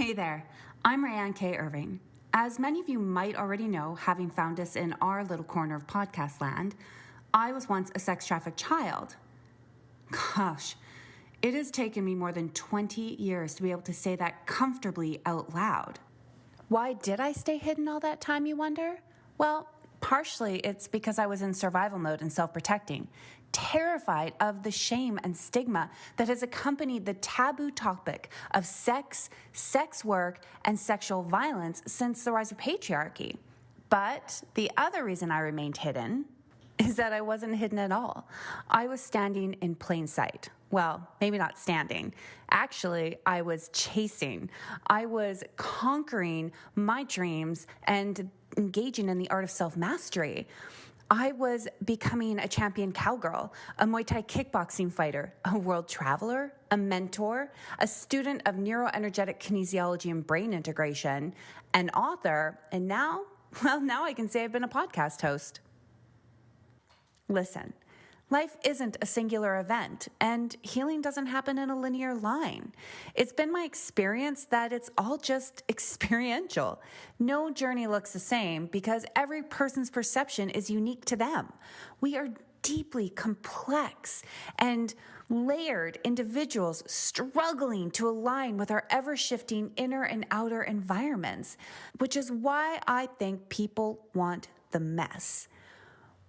Hey there, I'm Rayanne Irving. As many of you might already know, having found us in our little corner of podcast land, I was once a sex trafficked child. Gosh, it has taken me more than 20 years to be able to say that comfortably out loud. Why did I stay hidden all that time, you wonder? Well, partially it's because I was in survival mode and self-protecting, terrified of the shame and stigma that has accompanied the taboo topic of sex, sex work, and sexual violence since the rise of patriarchy. But the other reason I remained hidden is that I wasn't hidden at all. I was standing in plain sight. Well, maybe not standing. Actually, I was chasing. I was conquering my dreams and engaging in the art of self-mastery. I was becoming a champion cowgirl, a Muay Thai kickboxing fighter, a world traveler, a mentor, a student of neuroenergetic kinesiology and brain integration, an author, and now I can say I've been a podcast host. Listen, life isn't a singular event, and healing doesn't happen in a linear line. It's been my experience that it's all just experiential. No journey looks the same because every person's perception is unique to them. We are deeply complex and layered individuals struggling to align with our ever-shifting inner and outer environments, which is why I think people want the mess.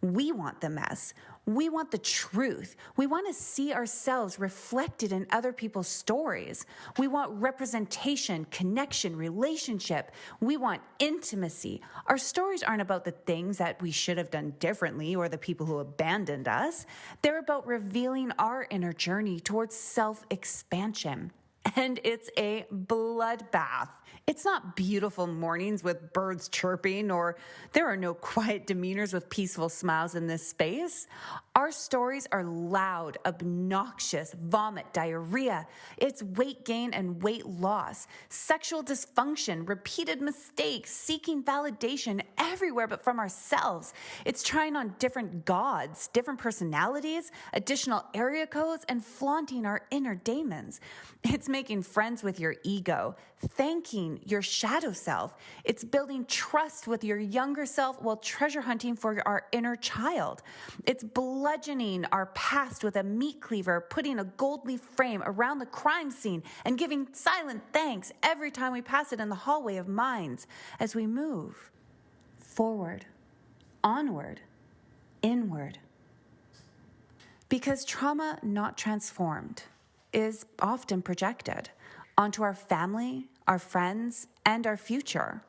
We want the mess. We want the truth. We want to see ourselves reflected in other people's stories. We want representation, connection, relationship. We want intimacy. Our stories aren't about the things that we should have done differently or the people who abandoned us. They're about revealing our inner journey towards self-expansion. And it's a bloodbath. It's not beautiful mornings with birds chirping, or there are no quiet demeanors with peaceful smiles in this space. Our stories are loud, obnoxious, vomit, diarrhea. It's weight gain and weight loss, sexual dysfunction, repeated mistakes, seeking validation everywhere but from ourselves. It's trying on different gods, different personalities, additional area codes, and flaunting our inner demons. It's making friends with your ego, thanking your shadow self. It's building trust with your younger self while treasure hunting for our inner child. It's bludgeoning our past with a meat cleaver, putting a gold leaf frame around the crime scene and giving silent thanks every time we pass it in the hallway of minds as we move forward, onward, inward. Because trauma not transformed is often projected onto our family, our friends, and our future.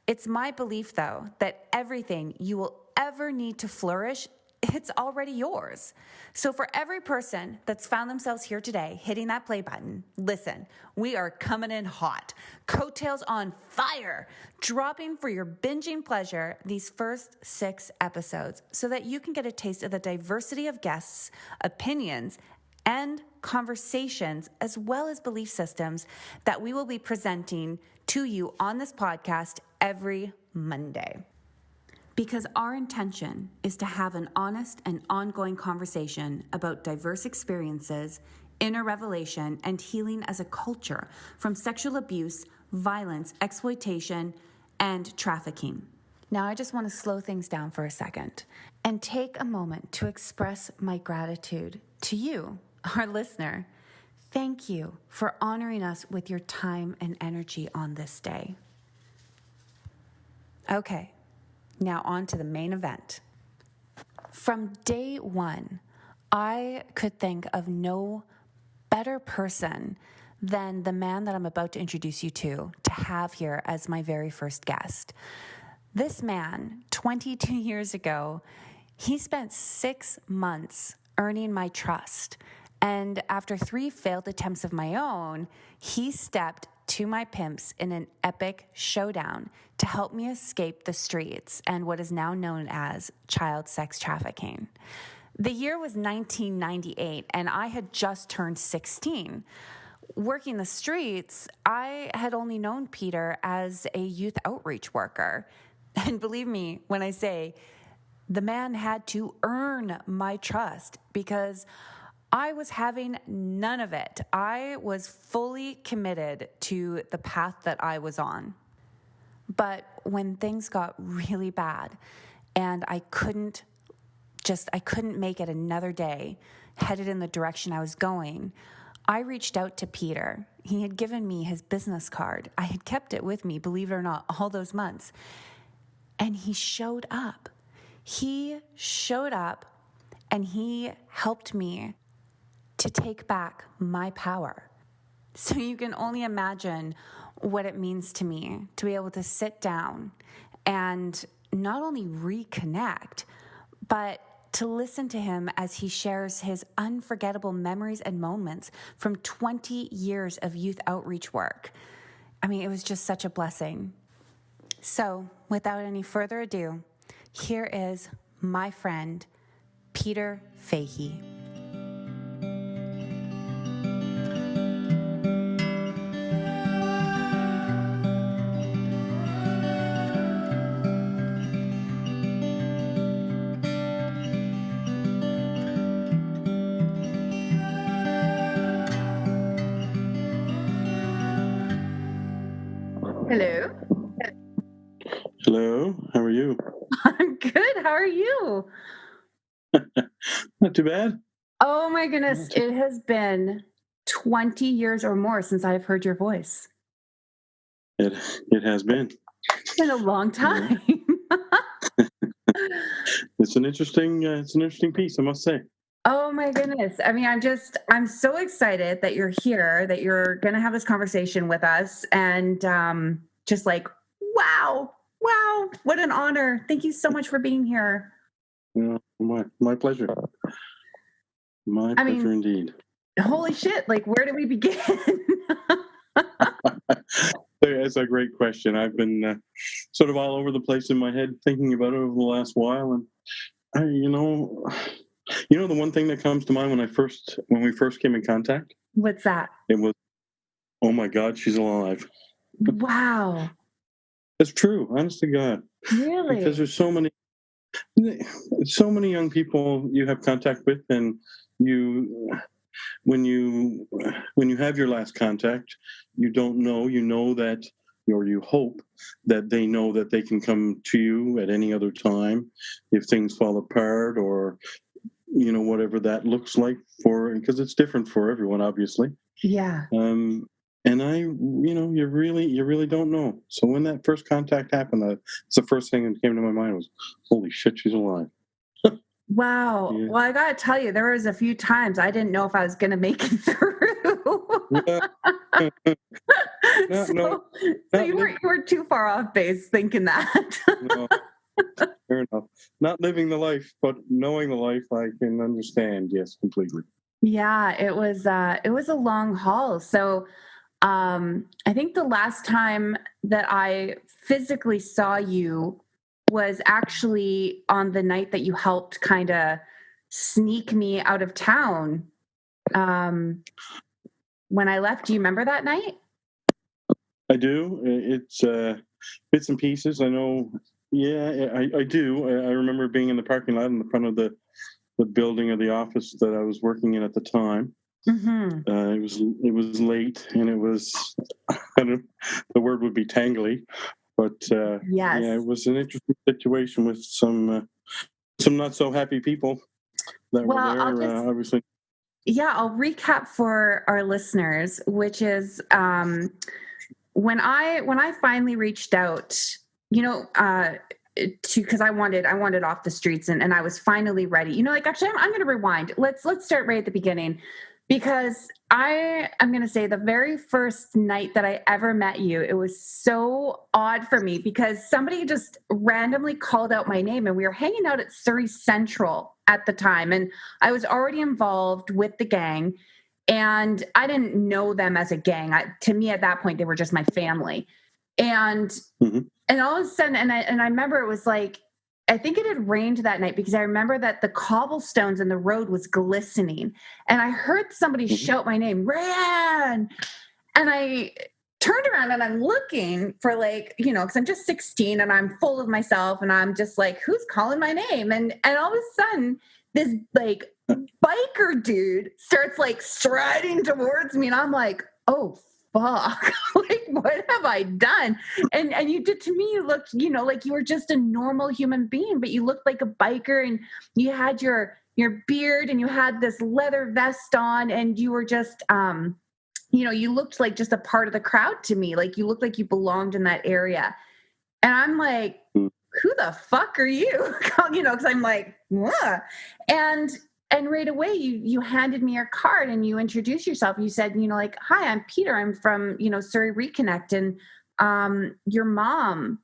It's my belief, though, that everything you will ever need to flourish, it's already yours. So for every person that's found themselves here today, hitting that play button, listen, we are coming in hot, coattails on fire, dropping for your binging pleasure these first 6 episodes so that you can get a taste of the diversity of guests, opinions, and conversations, as well as belief systems that we will be presenting to you on this podcast every Monday. Because our intention is to have an honest and ongoing conversation about diverse experiences, inner revelation, and healing as a culture from sexual abuse, violence, exploitation, and trafficking. Now, I just want to slow things down for a second and take a moment to express my gratitude to you, our listener. Thank you for honoring us with your time and energy on this day. Okay, now on to the main event. From day one, I could think of no better person than the man that I'm about to introduce you to have here as my very first guest. This man, 22 years ago, he spent 6 months earning my trust. And after 3 failed attempts of my own, he stepped to my pimps in an epic showdown to help me escape the streets and what is now known as child sex trafficking. The year was 1998, and I had just turned 16. Working the streets, I had only known Peter as a youth outreach worker. And believe me when I say the man had to earn my trust, because I was having none of it. I was fully committed to the path that I was on. But when things got really bad and I couldn't make it another day headed in the direction I was going, I reached out to Peter. He had given me his business card. I had kept it with me, believe it or not, all those months. And he showed up. He showed up and he helped me to take back my power. So you can only imagine what it means to me to be able to sit down and not only reconnect, but to listen to him as he shares his unforgettable memories and moments from 20 years of youth outreach work. I mean, it was just such a blessing. So, without any further ado, here is my friend, Peter Fahey. Hello. Hello, how are you? I'm good. How are you? Not too bad. Oh my goodness. It has been 20 years or more since I've heard your voice. It has been. It's been a long time. It's an interesting piece, I must say. Oh my goodness. I mean, I'm so excited that you're here, that you're going to have this conversation with us. And just like, wow, what an honor. Thank you so much for being here. My pleasure. My pleasure indeed. Holy shit. Like, where do we begin? That's a great question. I've been sort of all over the place in my head thinking about it over the last while. And you know, the one thing that comes to mind when we first came in contact? What's that? It was, oh my God, she's alive. Wow. It's true, honest to God. Really? Because there's so many young people you have contact with, and when you have your last contact, you don't know, that, or you hope that they know that they can come to you at any other time if things fall apart, or whatever that looks like because it's different for everyone, obviously. Yeah. And you really don't know. So when that first contact happened, it's the first thing that came to my mind was, holy shit, she's alive. Wow. Yeah. Well, I got to tell you, there was a few times I didn't know if I was going to make it through. So you weren't too far off base thinking that. No, fair enough. Not living the life, but knowing the life, I can understand. Yes, completely. Yeah, it was a long haul. So I think the last time that I physically saw you was actually on the night that you helped kind of sneak me out of town. When I left, do you remember that night? I do. It's bits and pieces. I know. Yeah, I do. I remember being in the parking lot in the front of the building of the office that I was working in at the time. Mm-hmm. It was late, and it was, the word would be tangly, but yes. Yeah, it was an interesting situation with some not so happy people that were there. Obviously. Yeah, I'll recap for our listeners, which is when I finally reached out, because I wanted off the streets and I was finally ready. Actually, I'm going to rewind. Let's start right at the beginning, because I'm going to say the very first night that I ever met you, it was so odd for me because somebody just randomly called out my name, and we were hanging out at Surrey Central at the time, and I was already involved with the gang, and I didn't know them as a gang. To me, at that point, they were just my family, and and all of a sudden, and I remember it was like, I think it had rained that night, because I remember that the cobblestones in the road was glistening, and I heard somebody shout my name, Rayanne, and I turned around and I'm looking for, because I'm just 16 and I'm full of myself, and I'm just like, who's calling my name? And all of a sudden, this biker dude starts like striding towards me, and I'm like, oh fuck. Like, what have I done? And you did, to me, you looked, like you were just a normal human being, but you looked like a biker, and you had your beard, and you had this leather vest on, and you were just you looked like just a part of the crowd to me. Like, you looked like you belonged in that area. And I'm like, who the fuck are you? Because I'm like, what? And right away you handed me your card and you introduced yourself. You said, like, hi, I'm Peter. I'm from, Surrey Reconnect. And your mom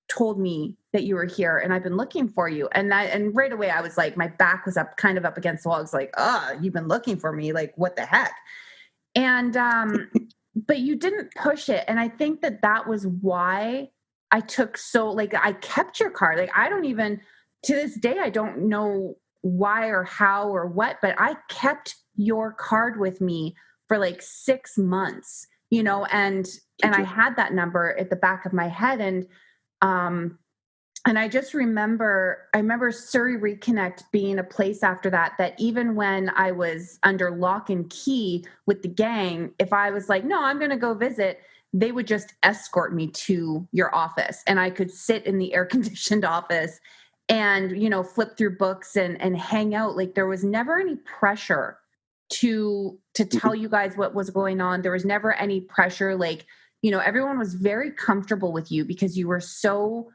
told me that you were here and I've been looking for you. And right away I was like, my back was up kind of up against the wall. I was like, oh, you've been looking for me. Like, what the heck? And but you didn't push it. And I think that was why I took I kept your card. Like, I don't even, to this day, I don't know why or how or what, but I kept your card with me for like 6 months, and I had that number at the back of my head. Um, and I just remember, Surrey Reconnect being a place after that even when I was under lock and key with the gang, if I was like, no, I'm going to go visit, they would just escort me to your office, and I could sit in the air conditioned office and, flip through books and hang out. Like, there was never any pressure to tell you guys what was going on. There was never any pressure. Like, everyone was very comfortable with you because you were so,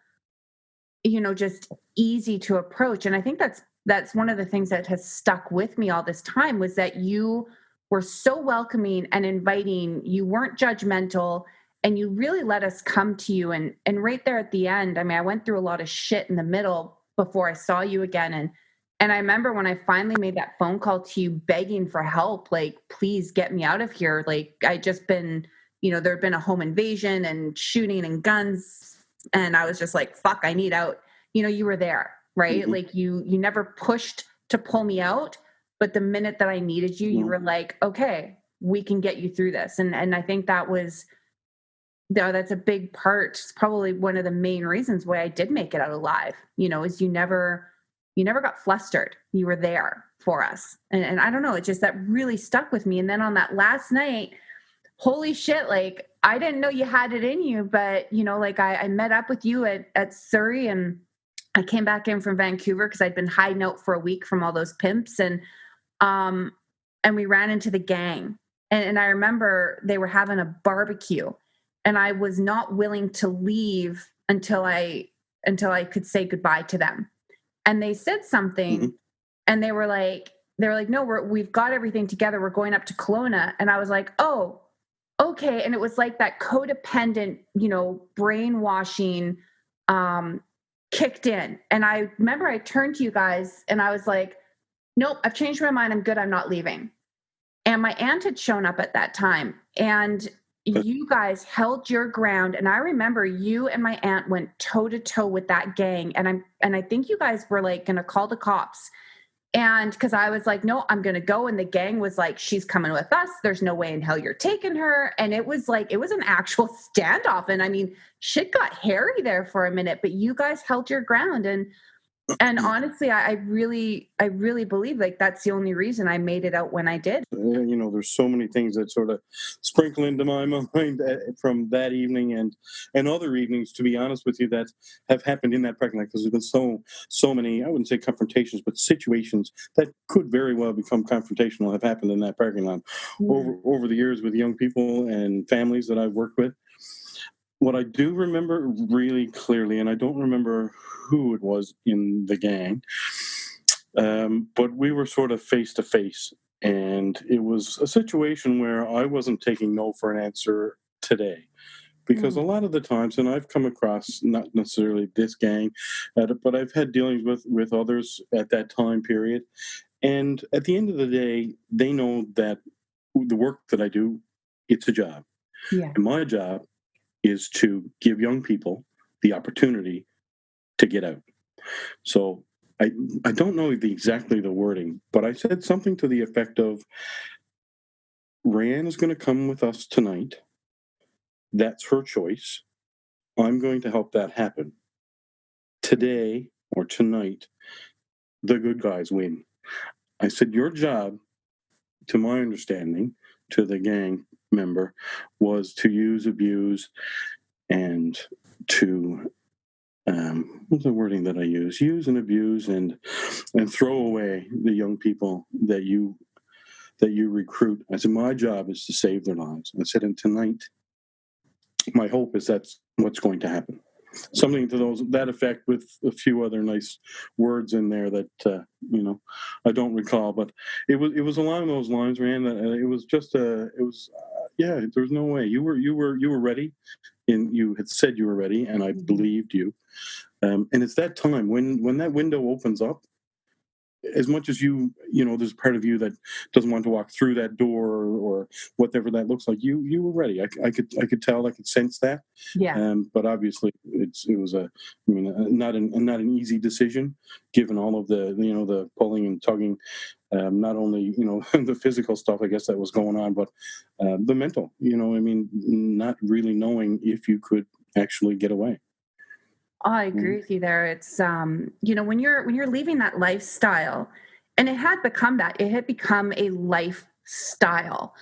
just easy to approach. And I think that's one of the things that has stuck with me all this time, was that you were so welcoming and inviting. You weren't judgmental, and you really let us come to you. And right there at the end, I mean, I went through a lot of shit in the middle before I saw you again. And I remember when I finally made that phone call to you begging for help, like, please get me out of here. Like, I just been, there'd been a home invasion and shooting and guns. And I was just like, fuck, I need out. You were there, right? Mm-hmm. Like, you never pushed to pull me out, but the minute that I needed you, you were like, okay, we can get you through this. And I think that's a big part. It's probably one of the main reasons why I did make it out alive, is you never got flustered. You were there for us. And I don't know, it just, that really stuck with me. And then on that last night, holy shit, like, I didn't know you had it in you, but, like, I met up with you at Surrey, and I came back in from Vancouver because I'd been hiding out for a week from all those pimps. And we ran into the gang. And I remember they were having a barbecue, and I was not willing to leave until I could say goodbye to them. And they said something, mm-hmm. and they were like, no, we've got everything together. We're going up to Kelowna. And I was like, oh, okay. And it was like that codependent, brainwashing, kicked in. And I remember I turned to you guys and I was like, nope, I've changed my mind. I'm good. I'm not leaving. And my aunt had shown up at that time, and you guys held your ground. And I remember you and my aunt went toe to toe with that gang. And I think you guys were like going to call the cops. And because I was like, no, I'm going to go. And the gang was like, she's coming with us. There's no way in hell you're taking her. And it was like, it was an actual standoff. And I mean, shit got hairy there for a minute, but you guys held your ground. And honestly, I really believe like that's the only reason I made it out when I did. There's so many things that sort of sprinkle into my mind from that evening and other evenings, to be honest with you, that have happened in that parking lot, because there's been so many, I wouldn't say confrontations, but situations that could very well become confrontational have happened in that parking lot over the years with young people and families that I've worked with. What I do remember really clearly, and I don't remember who it was in the gang, but we were sort of face to face, and it was a situation where I wasn't taking no for an answer today. Because a lot of the times, and I've come across not necessarily this gang, but I've had dealings with others at that time period. And at the end of the day, they know that the work that I do, it's a job. Yeah. And my job is to give young people the opportunity to get out. So I don't know exactly the wording, but I said something to the effect of, Rayanne is going to come with us tonight. That's her choice. I'm going to help that happen. Today or tonight, the good guys win. I said, your job, to my understanding, to the gang member, was to use, abuse, and to what's the wording that I use? Use and abuse and throw away the young people that you recruit. I said, my job is to save their lives. I said, and tonight, my hope is that's what's going to happen. Something to that effect, with a few other nice words in there that I don't recall, but it was along those lines, Rayanne. That it was just yeah. There's no way you were ready, and you had said you were ready, and I believed you. And it's that time when that window opens up. As much as there's part of you that doesn't want to walk through that door or whatever that looks like. You were ready. I could tell. I could sense that. Yeah. But obviously, it was not an easy decision, given all of the pulling and tugging. Not only the physical stuff, I guess, that was going on, but the mental. Not really knowing if you could actually get away. Oh, I agree with you there. It's when you're leaving that lifestyle, and it had become a lifestyle,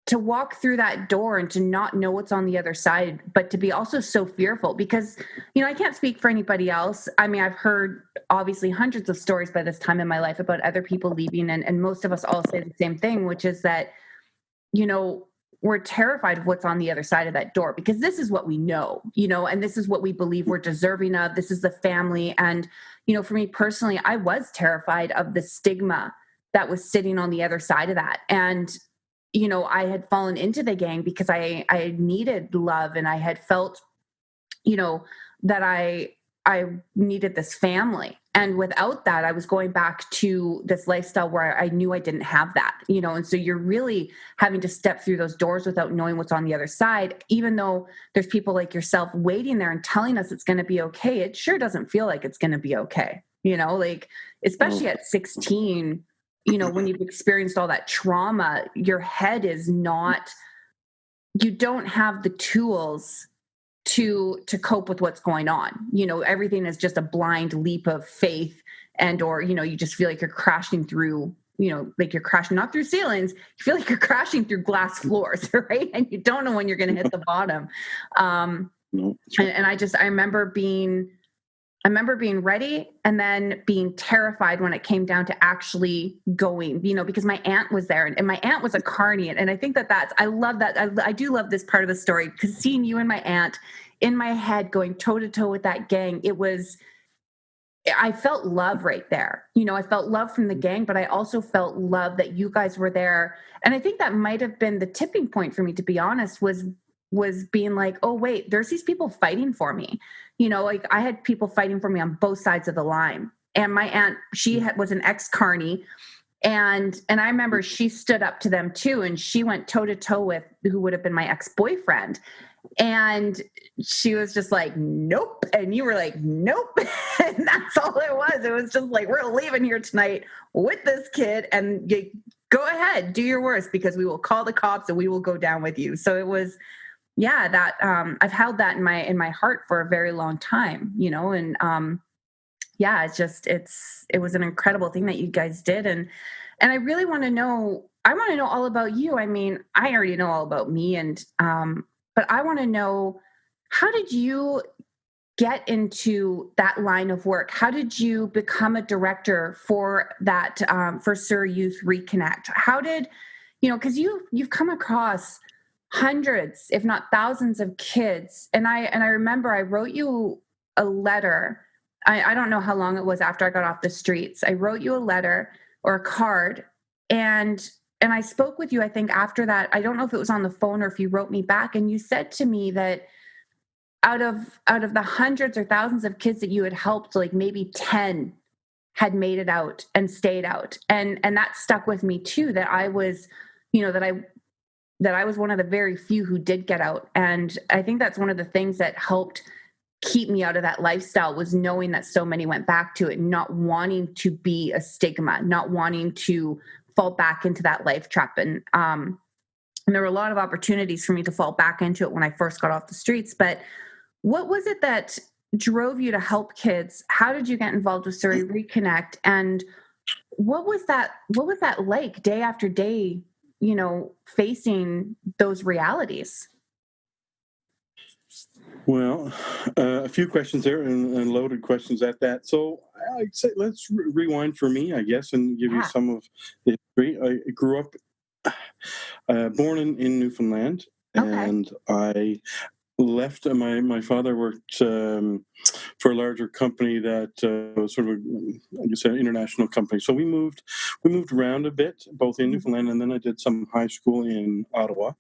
to walk through that door and to not know what's on the other side, but to be also so fearful because, I can't speak for anybody else. I mean, I've heard obviously hundreds of stories by this time in my life about other people leaving, and most of us all say the same thing, which is that, we're terrified of what's on the other side of that door because this is what we know, and this is what we believe we're deserving of. This is the family. And, for me personally, I was terrified of the stigma that was sitting on the other side of that. And, I had fallen into the gang because I needed love, and I had felt, that I needed this family. And without that, I was going back to this lifestyle where I knew I didn't have that, and so you're really having to step through those doors without knowing what's on the other side. Even though there's people like yourself waiting there and telling us it's going to be okay, it sure doesn't feel like it's going to be okay. Especially at 16, when you've experienced all that trauma, your head is not, you don't have the tools to cope with what's going on. Everything is just a blind leap of faith, or you just feel like you're crashing through, like you're crashing not through ceilings, you feel like you're crashing through glass floors, right? And you don't know when you're going to hit the bottom. And I remember being ready and then being terrified when it came down to actually going, because my aunt was there, and my aunt was a carny. And I think I love that. I do love this part of the story, because seeing you and my aunt in my head going toe to toe with that gang, I felt love right there. I felt love from the gang, but I also felt love that you guys were there. And I think that might have been the tipping point for me, to be honest, was being like, oh, wait, there's these people fighting for me. Like I had people fighting for me on both sides of the line. And my aunt, was an ex-carny. And I remember she stood up to them too. And she went toe to toe with who would have been my ex-boyfriend. And she was just like, nope. And you were like, nope. And that's all it was. It was just like, we're leaving here tonight with this kid, and you go ahead, do your worst, because we will call the cops and we will go down with you. So it was, that I've held that in my heart for a very long time, and it was an incredible thing that you guys did. And I really want to know all about you. I mean, I already know all about me, and but I want to know, how did you get into that line of work? How did you become a director for that, for Sur Youth Reconnect? How did, because you've come across hundreds, if not thousands of kids. And I remember I wrote you a letter. I don't know how long it was after I got off the streets. I wrote you a letter or a card, and I spoke with you, I think, after that. I don't know if it was on the phone or if you wrote me back, and you said to me that out of the hundreds or thousands of kids that you had helped, like maybe 10 had made it out and stayed out. And that stuck with me too, that I was, that I was one of the very few who did get out. And I think that's one of the things that helped keep me out of that lifestyle, was knowing that so many went back to it, not wanting to be a stigma, not wanting to fall back into that life trap. And there were a lot of opportunities for me to fall back into it when I first got off the streets. But what was it that, drove you to help kids? How did you get involved with Surrey Reconnect? And what was that like day after day, facing those realities? Well, a few questions there and loaded questions at that. So I'd say let's rewind for me, I guess, and give you Yeah. some of the history. I grew up born in Newfoundland, Okay. and I left. My father worked for a larger company that was sort of, I guess, an international company. So we moved around a bit, both in Mhm. Newfoundland, and then I did some high school in Ottawa.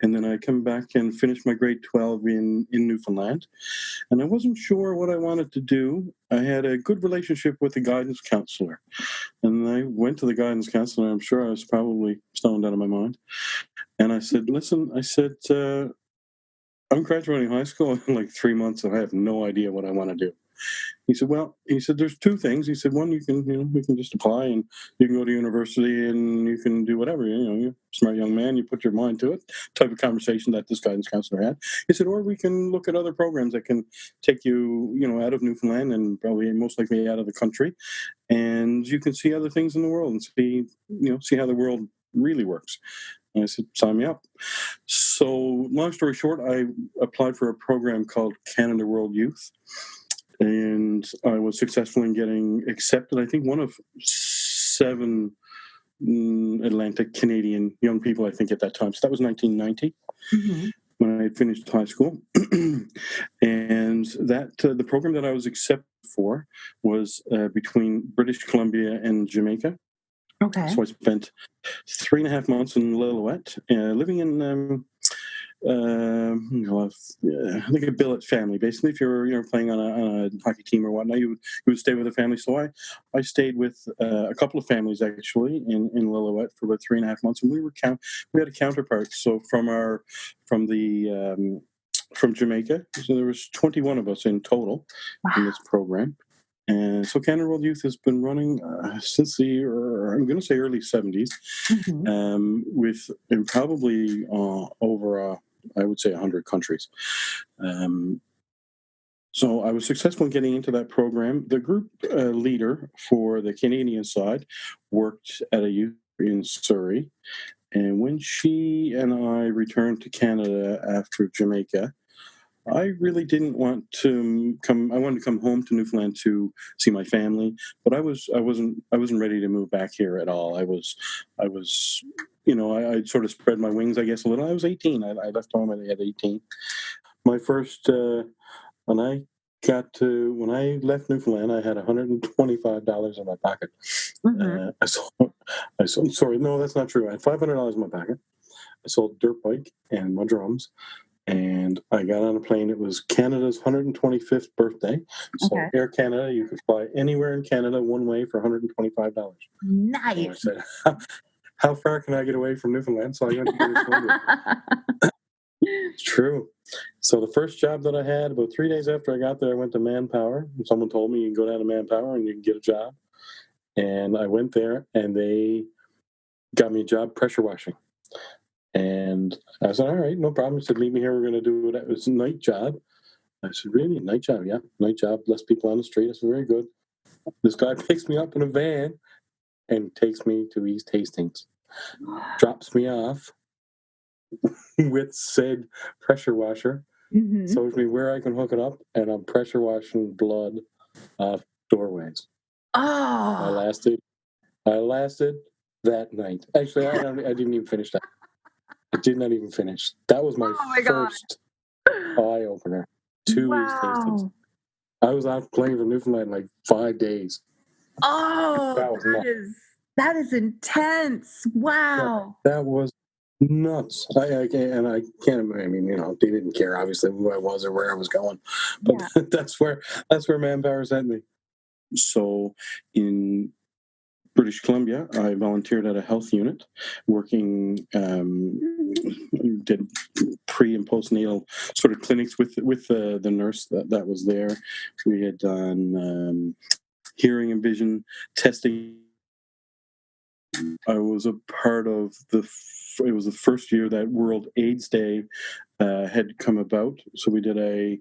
And then I come back and finished my grade 12 in Newfoundland. And I wasn't sure what I wanted to do. I had a good relationship with the guidance counselor. And I went to the guidance counselor. I'm sure I was probably stoned out of my mind. And I said, listen, I'm graduating high school in like 3 months, and I have no idea what I want to do. He said, there's two things. He said, one, we can just apply and you can go to university and you can do whatever. You're a smart young man, you put your mind to it, type of conversation that this guidance counselor had. He said, or we can look at other programs that can take you, out of Newfoundland and probably most likely out of the country. And you can see other things in the world and see how the world really works. And I said, sign me up. So long story short, I applied for a program called Canada World Youth. And I was successful in getting accepted. I think one of 7 Atlantic Canadian young people, I think, at that time. So that was 1990 Mhm. when I had finished high school. And that the program that I was accepted for was between British Columbia and Jamaica. Okay. So I spent 3.5 months in Lillooet, living in like a billet family. Basically, if you're playing on a hockey team or whatnot, you would stay with a family. So I stayed with a couple of families actually in Lillooet for about 3.5 months, and we had a counterpart. So from Jamaica, so there was 21 of us in total in Wow. this program. And so Canada World Youth has been running since I'm going to say early 70s, Mhm. with probably over I would say 100 countries. Um, so I was successful in getting into that program. The group leader for the Canadian side worked at a youth in Surrey. And when she and I returned to Canada after Jamaica, I really didn't want to come. I wanted to come home to Newfoundland to see my family, but I wasn't ready to move back here at all. I was, I sort of spread my wings, I guess, a little. I was 18. I left home at 18. My first when I when I left Newfoundland, I had $125 in my pocket. Mhm. Sorry, no, that's not true. I had $500 in my pocket. I sold a dirt bike and my drums, and I got on a plane. It was Canada's 125th birthday. So Okay. Air Canada, you could fly anywhere in Canada one way for $125. So I Nice. said, how far can I get away from Newfoundland? So I went to British Columbia. It's true. So the first job that I had, about 3 days after I got there, I went to Manpower. Someone told me you can go down to Manpower and you can get a job. And I went there and they got me a job pressure washing. And I said, all right, no problem. He said, meet me here. We're going to do it. It was a night job. I said, really? Night job? Yeah, night job. Less people on the street. I said, very good. This guy picks me up in a van and takes me to East Hastings, drops me off with said pressure washer, Mhm. shows me where I can hook it up, and I'm pressure washing blood off doorways. I Oh. lasted. I lasted that night. Actually, I didn't even finish that. I did not even finish. That was my Oh my god. first eye opener to East Hastings. Wow. I was out playing for Newfoundland like 5 days. Oh, That was nuts. that is intense. Yeah, Wow. that was nuts. I can't. I mean, they didn't care obviously who I was or where I was going, but Yeah. that's where Manpower sent me. So in British Columbia, I volunteered at a health unit, working did pre and postnatal sort of clinics with the nurse that was there. We had done hearing and vision testing I was a part of it was the first year that World AIDS Day had come about. So we did a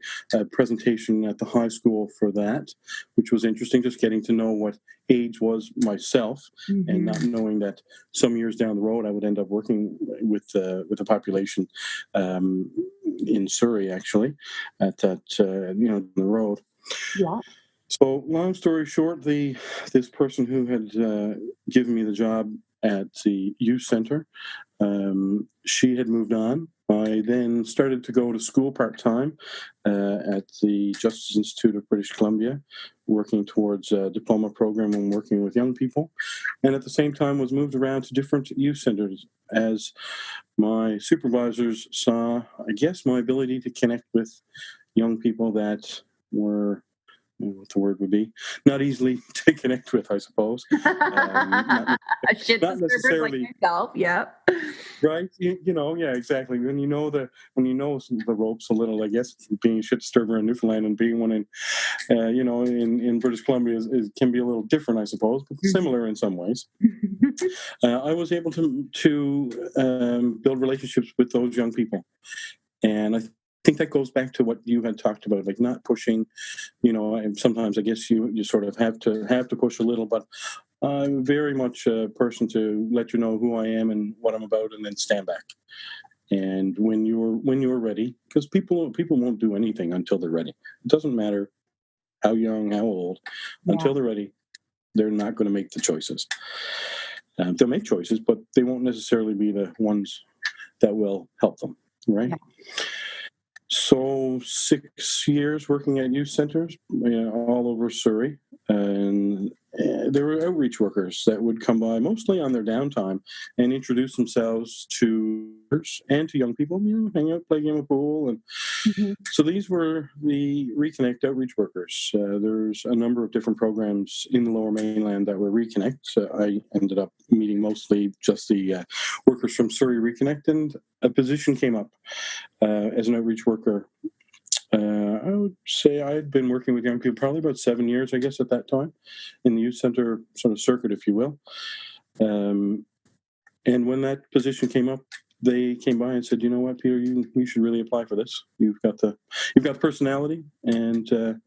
presentation at the high school for that, which was interesting, just getting to know what AIDS was myself, and not knowing that some years down the road I would end up working with the population in Surrey, actually, at that, the road. Yeah. So, long story short, this person who had given me the job at the youth center, she had moved on. I then started to go to school part-time at the Justice Institute of British Columbia, working towards a diploma program and working with young people. And at the same time was moved around to different youth centers as my supervisors saw, I guess, my ability to connect with young people that were, what the word would be, not easily to connect with, I suppose. A shit Not disturbers like necessarily myself. Yep. right. Yeah, exactly. When you know the ropes a little, I guess being a shit disturber in Newfoundland and being one in in British Columbia can be a little different, I suppose, but similar in some ways. I was able to build relationships with those young people, and I think that goes back to what you had talked about, like not pushing. And sometimes I guess you sort of have to push a little, but I'm very much a person to let you know who I am and what I'm about, and then stand back. And when you're ready, because people won't do anything until they're ready. It doesn't matter how young, how old, until they're ready. They're not going to make the choices. They'll make choices, but they won't necessarily be the ones that will help them, right? Yeah. So 6 years working at youth centers all over Surrey, and there were outreach workers that would come by mostly on their downtime and introduce themselves to and to young people, hang out, play a game of pool. And so these were the Reconnect outreach workers. There's a number of different programs in the Lower Mainland that were Reconnect. I ended up meeting mostly just the workers from Surrey Reconnect, and a position came up as an outreach worker. I would say I had been working with young people probably about 7 years, I guess, at that time, in the youth center sort of circuit, if you will. And when that position came up, they came by and said, "You know what, Peter, you should really apply for this. You've got the personality." And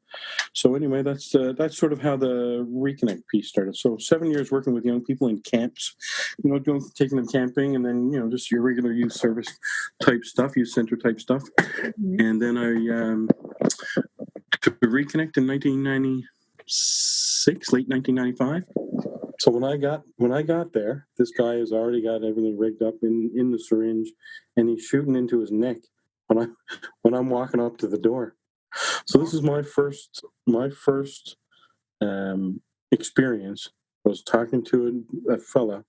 so anyway, that's sort of how the Reconnect piece started. So 7 years working with young people in camps, taking them camping, and then just your regular youth service type stuff, youth center type stuff. And then I took Reconnect in 1996, late 1995. So when I got there, this guy has already got everything rigged up in the syringe, and he's shooting into his neck when I'm walking up to the door. So this is my first experience. I was talking to a fella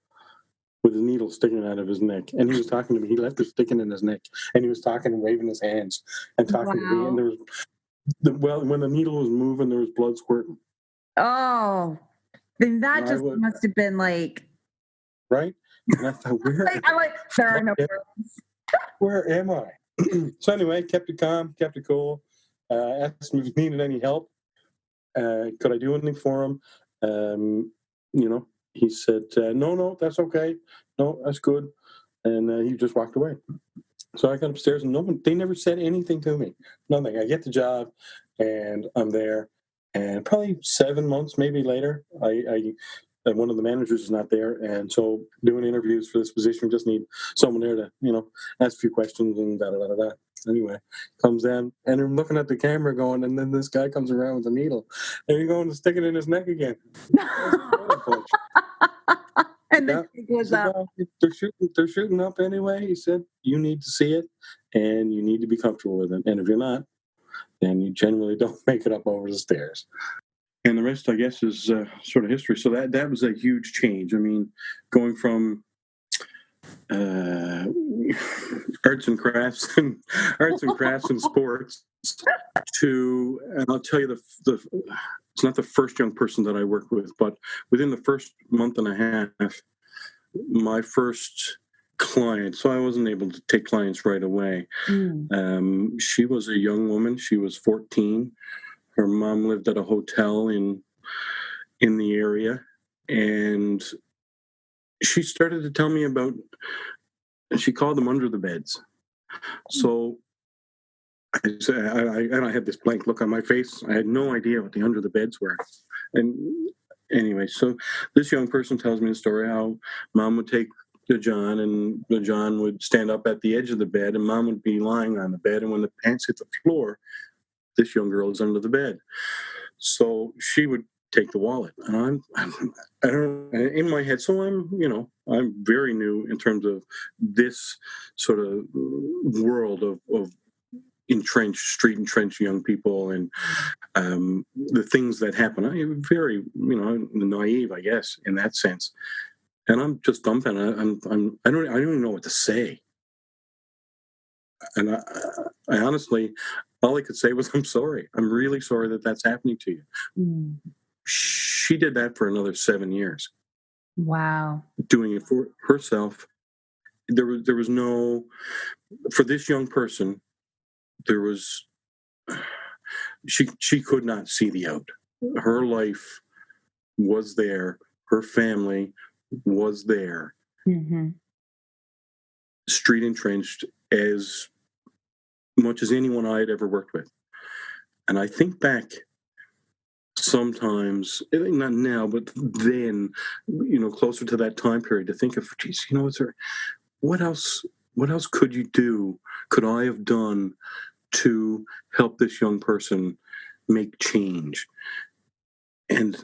with a needle sticking out of his neck, and he was talking to me. He left it sticking in his neck, and he was talking and waving his hands and talking to me. And there was when the needle was moving, there was blood squirting. Oh. Then that just must have been like, right? And I thought, there are no words. Where am I? So anyway, kept it calm, kept it cool. Asked him if he needed any help. Could I do anything for him? He said, no, that's okay. No, that's good. And he just walked away. So I got upstairs, and they never said anything to me. Nothing. I get the job, and I'm there. And probably 7 months, maybe later, one of the managers is not there, and so doing interviews for this position, just need someone there to, ask a few questions and da da da da. Anyway, comes in, and I'm looking at the camera going, and then this guy comes around with a needle, and he's going to stick it in his neck again. And then he goes up. Well, they're shooting up anyway. He said, you need to see it, and you need to be comfortable with it. And if you're not, then you generally don't make it up over the stairs. And the rest, I guess, is sort of history. So that was a huge change. I mean, going from arts and crafts and sports to, and I'll tell you, it's not the first young person that I worked with, but within the first month and a half, my first client. So I wasn't able to take clients right away. She was a young woman. She was 14. Her mom lived at a hotel in the area, and she started to tell me about, she called them under the beds. So I had this blank look on my face. I had no idea what the under the beds were. And anyway, so this young person tells me the story how mom would take the John, and the John would stand up at the edge of the bed, and mom would be lying on the bed. And when the pants hit the floor, this young girl is under the bed. So she would take the wallet, and I don't, in my head. So I'm very new in terms of this sort of world of street entrenched young people, and the things that happen. I'm very, naive, I guess, in that sense. And I'm just dumbfounded. I don't even know what to say. And I honestly, all I could say was, I'm sorry. I'm really sorry that that's happening to you. Mm. She did that for another 7 years. Wow. Doing it for herself. There was no, for this young person, there was, she could not see the out. Her life was there. Her family was there. Mm-hmm. Street entrenched as much as anyone I had ever worked with. And I think back sometimes, not now, but then, closer to that time period, to think of, geez, what else could you do? Could I have done to help this young person make change? And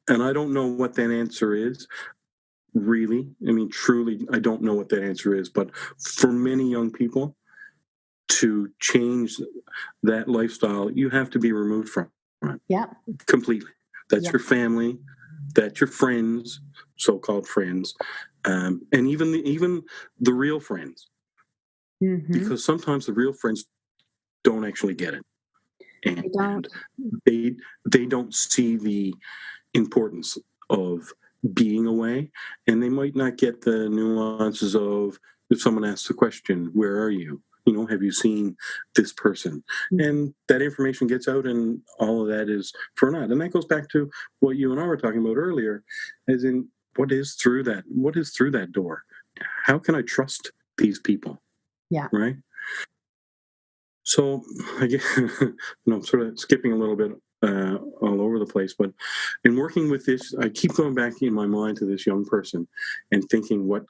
I don't know what that answer is, really. I mean, truly, I don't know what that answer is. But for many young people, to change that lifestyle, you have to be removed from it. Yeah. Completely. That's your family, that's your friends, so-called friends, and even the real friends. Mm-hmm. Because sometimes the real friends don't actually get it. And they don't see the importance of being away, and they might not get the nuances of, if someone asks a question, where are you? Have you seen this person? Mm-hmm. And that information gets out, and all of that is for naught. And that goes back to what you and I were talking about earlier, as in, what is through that door? How can I trust these people? Yeah. Right? So I guess, I'm sort of skipping a little bit all over the place, but in working with this, I keep going back in my mind to this young person and thinking, what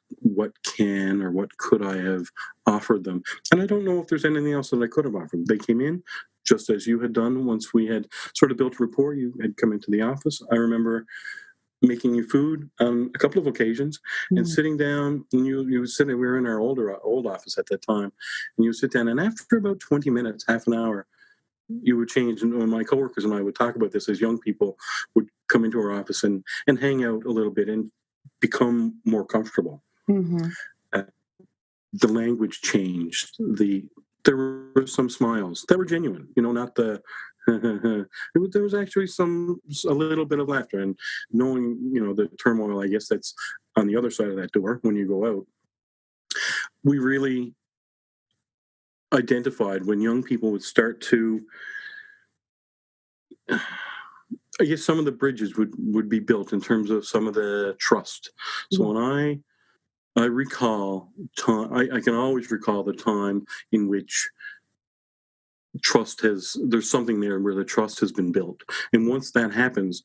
can or what could I have offered them? And I don't know if there's anything else that I could have offered. They came in just as you had done. Once we had sort of built rapport, you had come into the office. I remember making you food on a couple of occasions, and sitting down, and you would sit. We were in our old office at that time, and you would sit down, and after about 20 minutes, half an hour, you would change. And my coworkers and I would talk about this, as young people would come into our office and hang out a little bit and become more comfortable. Mm-hmm. The language changed. There were some smiles that were genuine, not the there was actually a little bit of laughter, and knowing, the turmoil, I guess, that's on the other side of that door when you go out. We really identified when young people would start to, I guess, some of the bridges would be built in terms of some of the trust. So when I recall time, I can always recall the time in which there's something there where the trust has been built. And once that happens,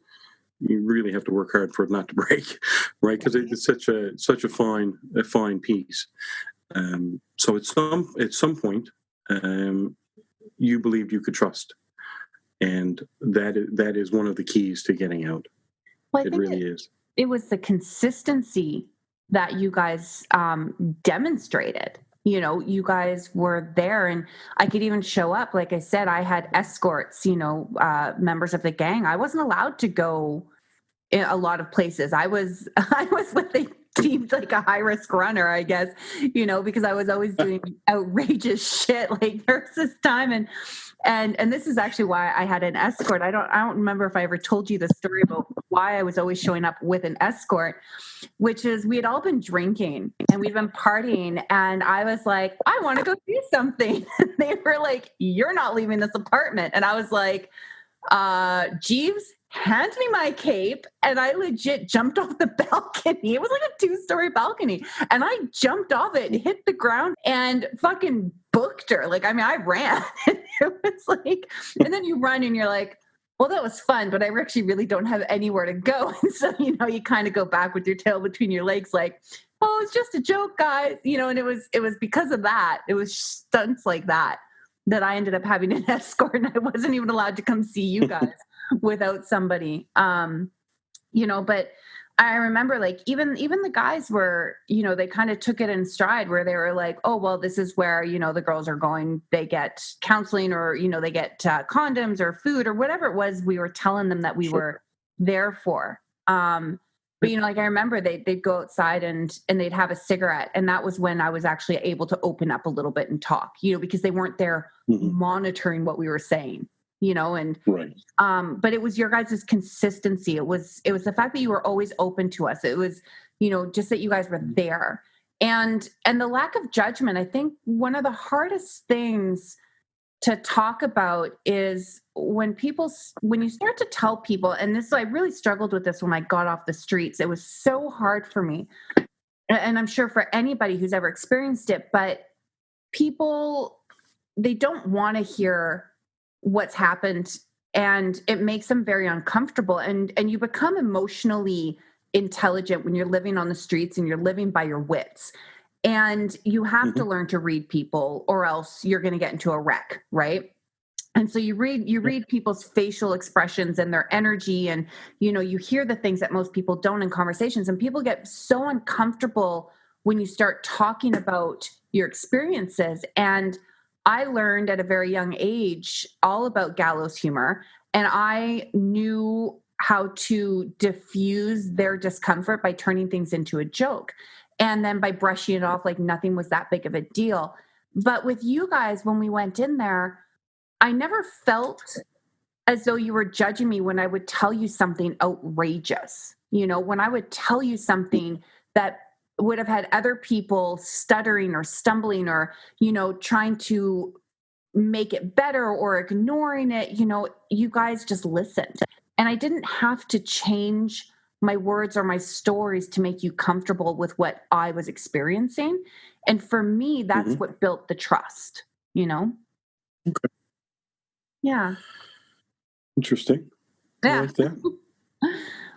you really have to work hard for it not to break, right? Because it's such a fine piece. So at some point, you believed you could trust, and that is one of the keys to getting out. Well, it really is. It was the consistency that you guys demonstrated. You guys were there, and I could even show up. Like I said, I had escorts, members of the gang. I wasn't allowed to go in a lot of places. I was what they deemed like a high risk runner, I guess, because I was always doing outrageous shit. Like there was this time, and this is actually why I had an escort. I don't remember if I ever told you the story about why I was always showing up with an escort, which is we had all been drinking and we'd been partying, and I was like, I want to go do something. And they were like, you're not leaving this apartment. And I was like, Jeeves, hands me my cape, and I legit jumped off the balcony. It was like a 2-story balcony. And I jumped off it, hit the ground, and fucking booked her. Like, I mean, I ran. It was like, and then you run and you're like, well, that was fun, but I actually really don't have anywhere to go. And so, you know, you kind of go back with your tail between your legs, like, oh, it's just a joke, guys. You know, and it was because of that. It was stunts like that I ended up having an escort, and I wasn't even allowed to come see you guys without somebody. You know, but I remember, like, even the guys were, you know, they kind of took it in stride, where they were like, oh, well, this is where, you know, the girls are going, they get counseling, or, you know, they get condoms or food or whatever it was we were telling them that we were there for. But, you know, like, I remember they'd go outside and they'd have a cigarette. And that was when I was actually able to open up a little bit and talk, you know, because they weren't there monitoring what we were saying, you know, and, but it was your guys' consistency. It was the fact that you were always open to us. It was, you know, just that you guys were there, and the lack of judgment. I think one of the hardest things to talk about is when you start to tell people, and this, I really struggled with this when I got off the streets. It was so hard for me. And I'm sure for anybody who's ever experienced it, but people, they don't want to hear what's happened, and it makes them very uncomfortable. And you become emotionally intelligent when you're living on the streets and you're living by your wits. And you have to learn to read people, or else you're going to get into a wreck, right? And so you read people's facial expressions and their energy, and, you know, you hear the things that most people don't in conversations, and people get so uncomfortable when you start talking about your experiences. And I learned at a very young age all about gallows humor, and I knew how to diffuse their discomfort by turning things into a joke, and then by brushing it off like nothing was that big of a deal. But with you guys, when we went in there, I never felt as though you were judging me when I would tell you something outrageous. You know, when I would tell you something that would have had other people stuttering or stumbling, or, you know, trying to make it better or ignoring it, you know, you guys just listened. And I didn't have to change my words or my stories to make you comfortable with what I was experiencing. And for me, that's what built the trust, you know? Okay. Yeah. Interesting. Yeah. I like that.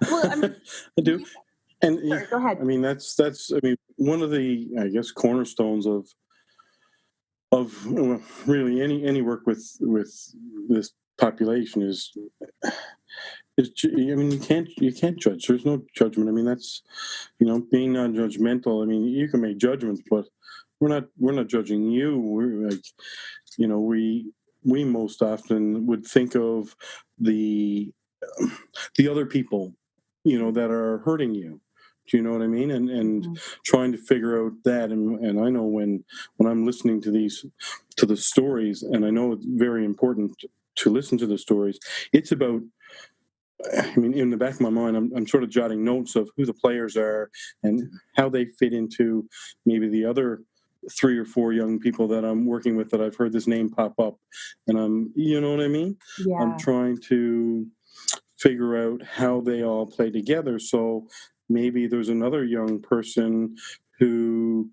Well, I mean, I do. And sorry, go ahead. I mean, that's I mean, one of the, I guess, cornerstones of really any work with this population is, I mean, you can't judge. There's no judgment. I mean, that's, you know, being non-judgmental. I mean, you can make judgments, but we're not judging you. We're like, you know, we most often would think of the other people, you know, that are hurting you. Do you know what I mean? And trying to figure out that. And I know when I'm listening to the stories, and I know it's very important to listen to the stories, it's about, I mean, in the back of my mind, I'm sort of jotting notes of who the players are and how they fit into maybe the other 3 or 4 young people that I'm working with that I've heard this name pop up. And you know what I mean? Yeah. I'm trying to figure out how they all play together. So maybe there's another young person who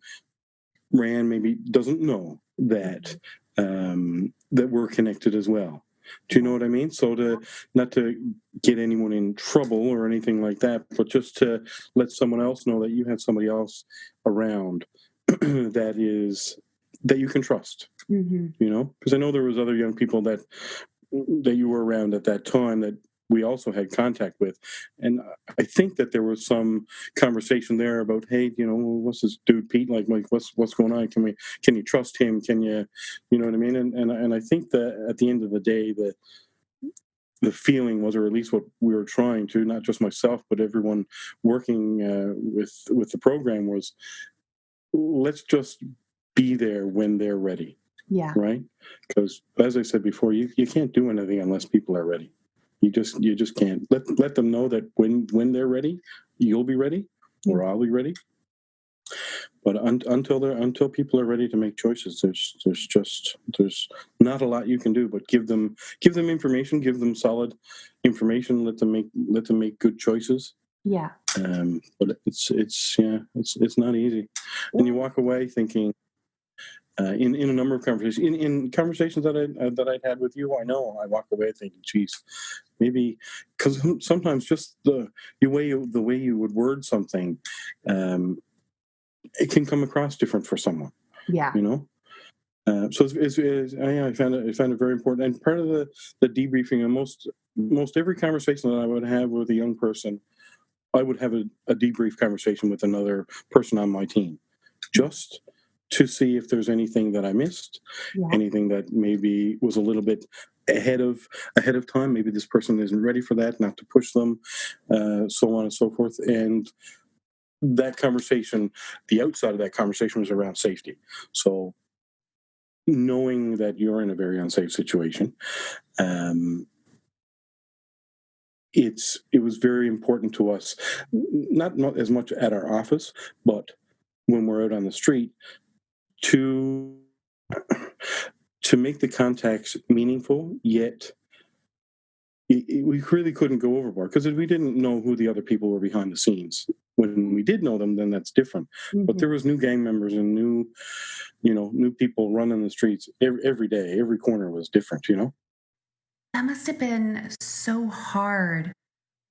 Rayanne maybe doesn't know that that we're connected as well. Do you know what I mean? So not to get anyone in trouble or anything like that, but just to let someone else know that you have somebody else around that you can trust. You know, because I know there was other young people that you were around at that time that we also had contact with, and I think that there was some conversation there about, hey, you know, what's this dude Pete like what's going on? Can you trust him? Can you know what I mean? And I think that at the end of the day, the feeling was, or at least what we were trying to, not just myself but everyone working with the program, was, let's just be there when they're ready. Yeah. Right? Because as I said before, you can't do anything unless people are ready. You just can't. Let them know that when they're ready, you'll be ready, or I'll be ready. But until people are ready to make choices, there's not a lot you can do. But give them information, give them solid information, let them make good choices. Yeah. But it's not easy, and you walk away thinking. In a number of conversations, in conversations that I'd had with you, I know I walk away thinking, "Geez, maybe," because sometimes just the way you would word something, it can come across different for someone. Yeah. You know, so I found it very important, and part of the debriefing, and most every conversation that I would have with a young person, I would have a debrief conversation with another person on my team, just to see if there's anything that I missed, anything that maybe was a little bit ahead of time. Maybe this person isn't ready for that, not to push them, so on and so forth. And that conversation, the outside of that conversation was around safety. So knowing that you're in a very unsafe situation, it was very important to us, not as much at our office, but when we're out on the street, to make the contacts meaningful, yet we really couldn't go overboard, because we didn't know who the other people were behind the scenes. When we did know them, then that's different. Mm-hmm. But there was new gang members and new people running the streets every day. Every corner was different, That must have been so hard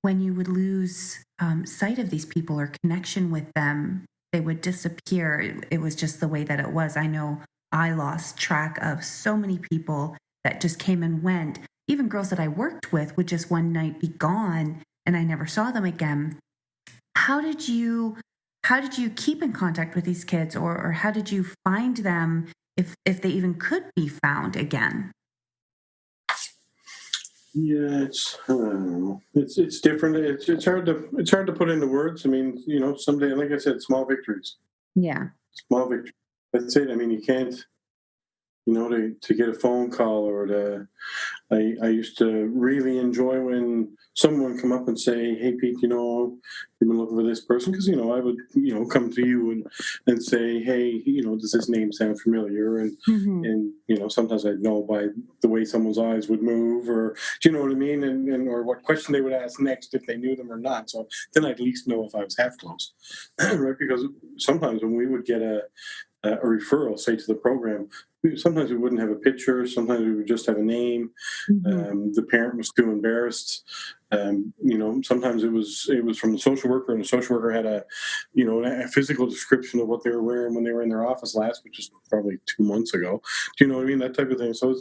when you would lose sight of these people or connection with them. They would disappear. It was just the way that it was. I know I lost track of so many people that just came and went. Even girls that I worked with would just one night be gone and I never saw them again. How did you keep in contact with these kids, or how did you find them if they even could be found again? Yeah, I don't know. It's different. It's hard to put into words. I mean, someday, like I said, small victories. Yeah. Small victories. That's it. I mean, you can't, to get a phone call, or I used to really enjoy when someone come up and say, "Hey, Pete, you've been looking for this person," because I would come to you and say, "Hey, does this name sound familiar?" And Mm-hmm. and sometimes I'd know by the way someone's eyes would move, or do you know what I mean, and or what question they would ask next, if they knew them or not. So then I'd at least know if I was half close, right? Because sometimes when we would get a referral, say, to the program, sometimes we wouldn't have a picture. Sometimes we would just have a name. Mm-hmm. The parent was too embarrassed. Sometimes it was from the social worker, and the social worker had a physical description of what they were wearing when they were in their office last, which is probably 2 months ago. Do you know what I mean? That type of thing. So,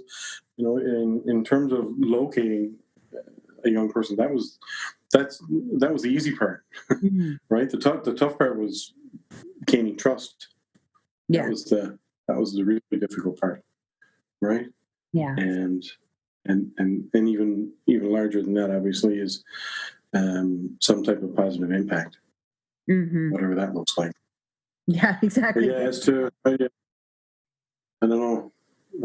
in terms of locating a young person, that was the easy part, mm-hmm. Right? The tough part was gaining trust. Yeah. That was the really difficult part, right? Yeah. And even larger than that, obviously, is some type of positive impact, mm-hmm. whatever that looks like. Yeah, exactly. But yeah, I don't know.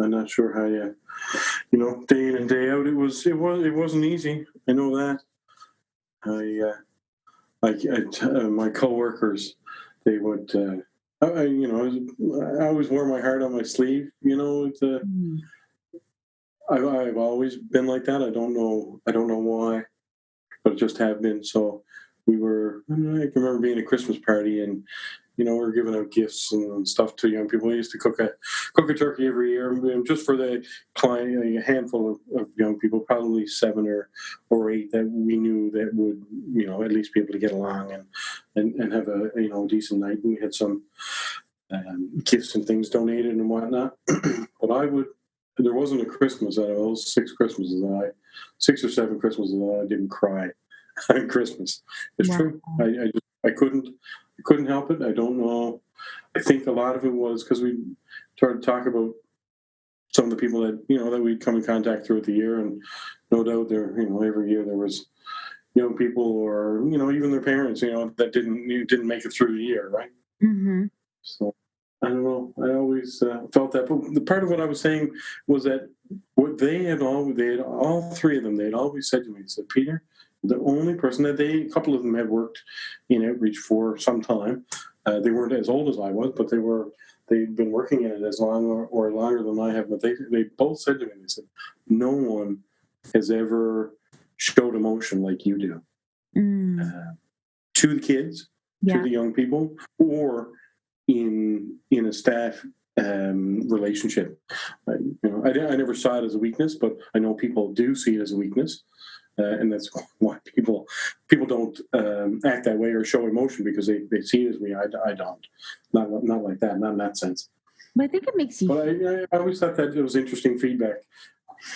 I'm not sure how day in and day out. It wasn't easy. I know that. My coworkers, they would. I always wore my heart on my sleeve. I've always been like that. I don't know why, but it just have been. So I can remember being at a Christmas party, and we were giving out gifts and stuff to young people. We used to cook a turkey every year, just for the client, a handful of young people, probably 7 or 8 that we knew that would at least be able to get along and have a decent night. And we had some gifts and things donated and whatnot. But there wasn't a Christmas out of those 6 or 7 Christmases that I didn't cry on Christmas. It's true. I couldn't help it. I don't know. I think a lot of it was because we started to talk about some of the people that that we'd come in contact throughout the year, and no doubt every year there was young people, or even their parents that didn't make it through the year, right? Mm-hmm. So I don't know. I always felt that. But the part of what I was saying was that what all 3 of them, they had always said to me, said, "Peter, the only person that a couple of them had worked in outreach for some time, They weren't as old as I was, but they'd been working in it as long or longer than I have. But they both said to me, they said, no one has ever showed emotion like you do to the kids, to the young people, or in a staff relationship. I never saw it as a weakness, but I know people do see it as a weakness. And that's why people don't act that way or show emotion, because they see it as me. I don't, not like that, not in that sense. But I think it makes you. But I always thought that it was interesting feedback.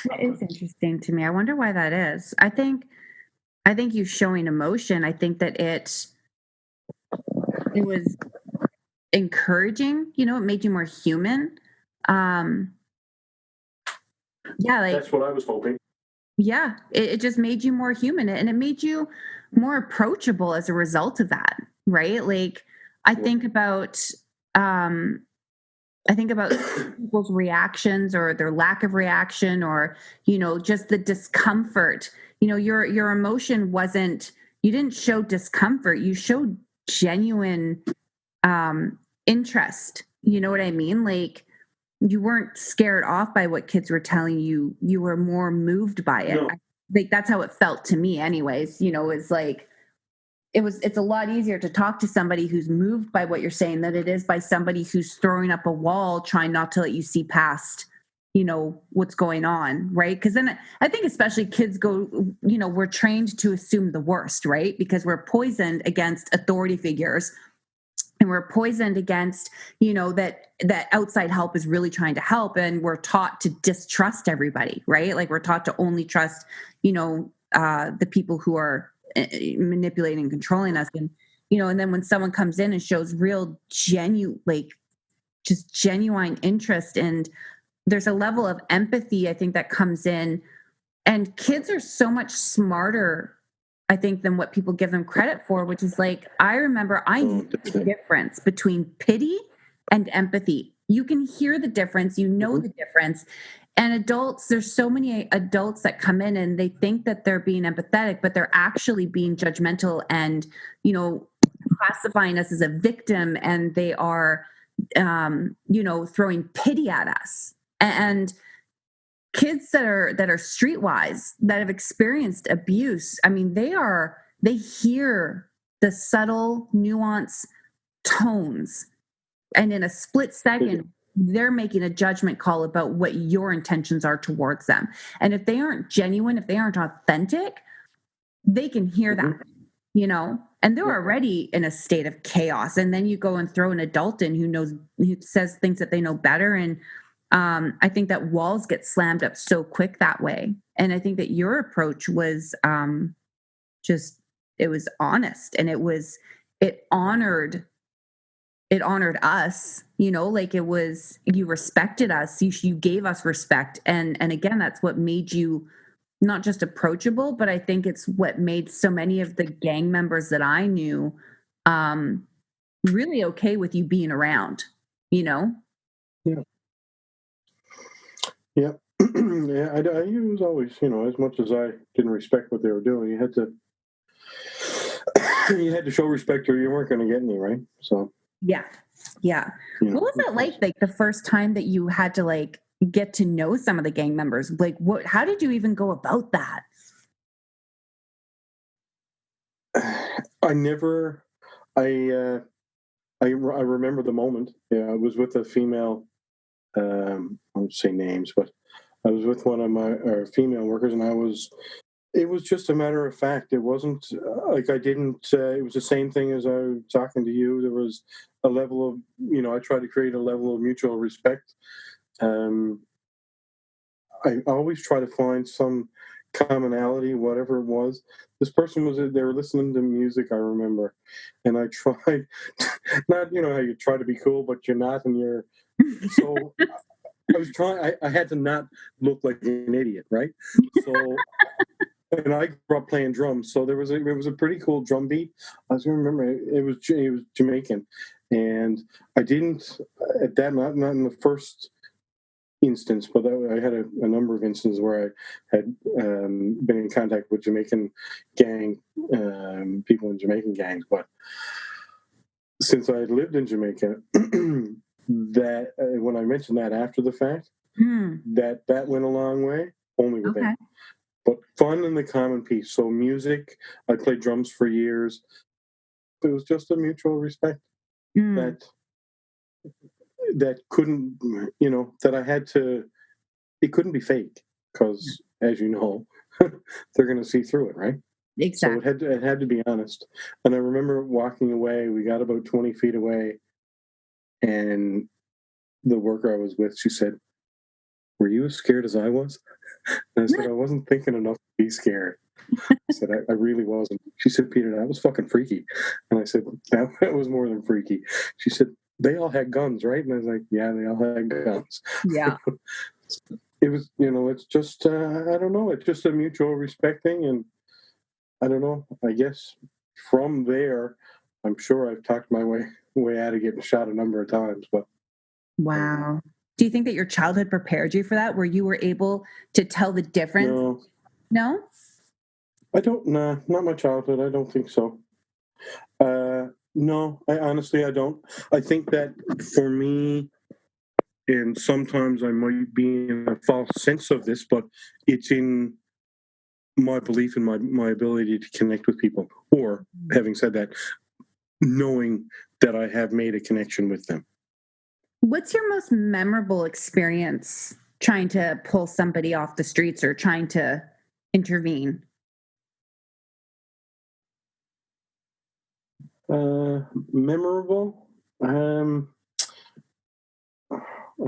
It is interesting to me. I wonder why that is. I think you showing emotion. I think that it was encouraging. It made you more human. Like That's what I was hoping. Yeah, it just made you more human, and it made you more approachable as a result of that, right? Like, I think about people's reactions or their lack of reaction, or just the discomfort. Your emotion wasn't. You didn't show discomfort. You showed genuine interest. You know what I mean? Like, you weren't scared off by what kids were telling you. You were more moved by it. No. Like, that's how it felt to me anyways. It's like, it's a lot easier to talk to somebody who's moved by what you're saying than it is by somebody who's throwing up a wall, trying not to let you see past, what's going on. Right. Because then I think especially kids we're trained to assume the worst, right? Because we're poisoned against authority figures. And we're poisoned against, that outside help is really trying to help. And we're taught to distrust everybody, right? Like, we're taught to only trust, the people who are manipulating and controlling us. And, and then when someone comes in and shows real genuine interest, and there's a level of empathy, I think, that comes in. And kids are so much smarter, I think, than what people give them credit for, which is like, I remember I knew the difference between pity and empathy. You can hear the difference, the difference. And adults, there's so many adults that come in and they think that they're being empathetic, but they're actually being judgmental and, classifying us as a victim, and they are, throwing pity at us. And kids that are streetwise, that have experienced abuse, I mean, they hear the subtle nuance tones, and in a split second, they're making a judgment call about what your intentions are towards them. And if they aren't genuine, if they aren't authentic, they can hear that, and they're already in a state of chaos. And then you go and throw an adult in who says things that they know better. And I think that walls get slammed up so quick that way. And I think that your approach was it was honest, and it honored us, like, it was, you respected us, you gave us respect. And again, that's what made you not just approachable, but I think it's what made so many of the gang members that I knew really okay with you being around, Yeah. Yeah. Yeah, I was always, as much as I didn't respect what they were doing, you had to show respect or you weren't going to get any, right? So yeah. What was it like the first time that you had to, like, get to know some of the gang members? Like, how did you even go about that? I remember the moment. Yeah, I was with a female. I won't say names, but I was with one of my female workers, and it was just a matter of fact. It wasn't like I didn't. It was the same thing as I was talking to you. There was a level of, I tried to create a level of mutual respect. I always try to find some commonality, whatever it was. This person they were listening to music, I remember, and I tried not, how you try to be cool, but you're not, and you're so. I was trying. I had to not look like an idiot, right? So, and I grew up playing drums, so it was a pretty cool drum beat. I was going to remember it was Jamaican, and I didn't at that not in the first instance, but I had a number of instances where I had been in contact with Jamaican gang people in Jamaican gangs, but since I had lived in Jamaica, that when I mentioned that after the fact, that went a long way, only with Okay. him. But fun and the common piece. So music, I played drums for years. It was just a mutual respect that couldn't, that I had to. It couldn't be fake because, as you know, they're going to see through it, right? So Exactly. it had to be honest. And I remember walking away. We got about 20 feet away, and the worker I was with, she said, "Were you as scared as I was?" And I said, "I wasn't thinking enough to be scared." I said, I really wasn't. She said, "Peter, that was fucking freaky." And I said, that was more than freaky. She said, "They all had guns, right?" And I was like, "Yeah, they all had guns." Yeah. It was, it's just, I don't know, it's just a mutual respect thing. And I don't know, I guess from there, I'm sure I've talked my way out of getting shot a number of times, but. Wow. Do you think that your childhood prepared you for that, where you were able to tell the difference? No, No? I don't, nah, not my childhood. I don't think so. No, I honestly, I don't. I think that for me, and sometimes I might be in a false sense of this, but it's in my belief in my ability to connect with people. Or, having said that, knowing that I have made a connection with them. What's your most memorable experience trying to pull somebody off the streets or trying to intervene? Memorable? I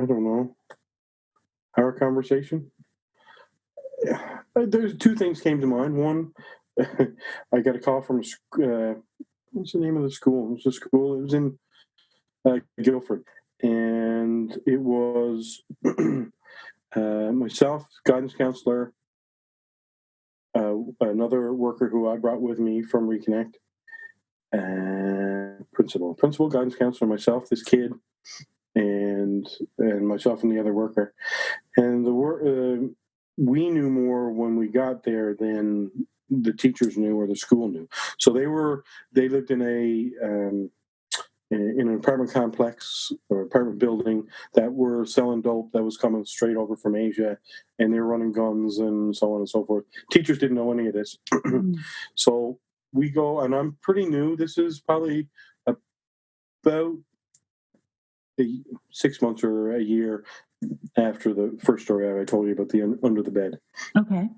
don't know. Our conversation? There's two things came to mind. One, I got a call from what's the name of the school? It was a school. It was in Guildford, and it was myself, guidance counselor, another worker who I brought with me from Reconnect, and principal, guidance counselor, myself, this kid, and myself and the other worker, and we knew more when we got there than the teachers knew or the school knew. So they lived in an apartment complex or apartment building that were selling dope that was coming straight over from Asia, and they were running guns and so on and so forth. Teachers didn't know any of this. So we go, and I'm pretty new. This is probably about 6 months or a year after the first story I told you about the under the bed. Okay.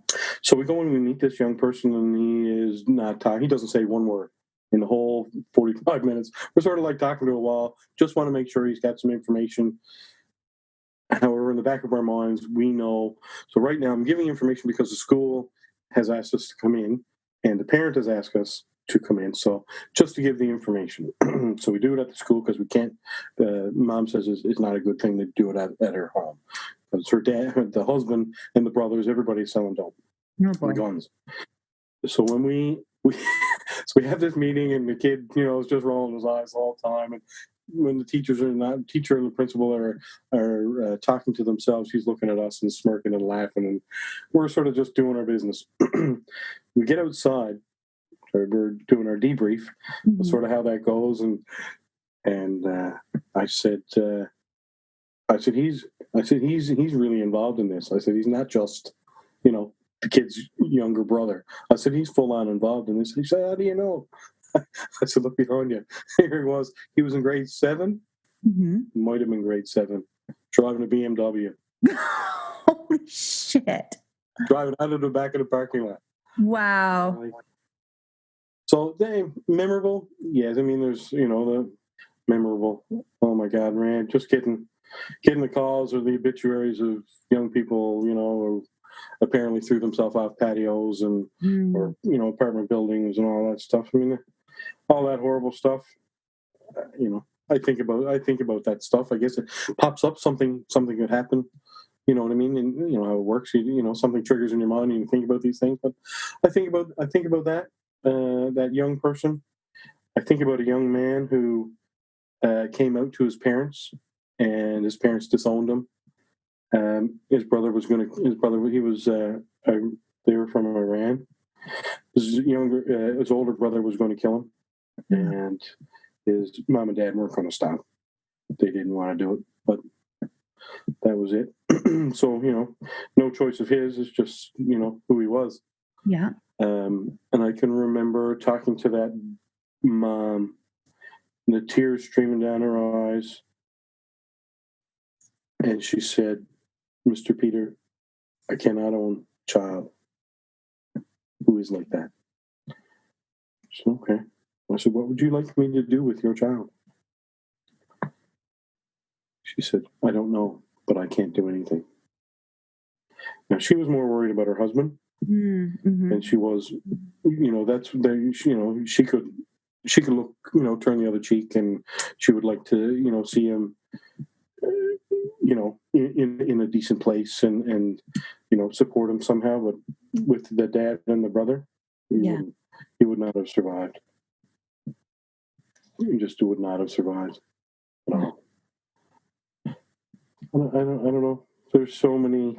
So we go and we meet this young person, and he is not talking. He doesn't say one word in the whole 45 minutes. We're sort of like talking to a wall. Just want to make sure he's got some information. However, in the back of our minds, we know. So right now, I'm giving information because the school has asked us to come in, and the parent has asked us to come in. So just to give the information. So we do it at the school because we can't. Mom says it's not a good thing to do it at her home. Because her dad, the husband, and the brothers, everybody's selling dope and guns. So when so we have this meeting, and the kid, is just rolling his eyes the whole time. And when the teacher and the principal are talking to themselves, he's looking at us and smirking and laughing, and we're sort of just doing our business. We get outside, we're doing our debrief, sort of how that goes, and I said he's really involved in this. I said he's not just the kid's younger brother. I said he's full on involved in this. He said, "How do you know?" I said, "Look behind you." Here he was. He was in grade 7. Might have been grade 7, driving a BMW. Holy shit! Driving out of the back of the parking lot. Wow. So memorable, yes. I mean, there's the memorable. Oh my God, man! Just getting the calls or the obituaries of young people, who apparently threw themselves off patios and or apartment buildings and all that stuff. I mean, all that horrible stuff. I think about that stuff. I guess it pops up something could happen. You know what I mean? And how it works. Something triggers in your mind and you think about these things. But I think about that that young person. I think about a young man who came out to his parents, and his parents disowned him. His brother, he was, they were from Iran. His older brother was going to kill him. And his mom and dad weren't going to stop. They didn't want to do it, but that was it. So, no choice of his. It's just, who he was. Yeah. And I can remember talking to that mom, and the tears streaming down her eyes. And she said, "Mr. Peter, I cannot own a child who is like that." So, okay. I said, "What would you like me to do with your child?" She said, "I don't know, but I can't do anything." Now, she was more worried about her husband, and she was, she could look, turn the other cheek, and she would like to, see him, in a decent place and support him somehow. But with the dad and the brother, he would not have survived. He just would not have survived at all. I don't know. There's so many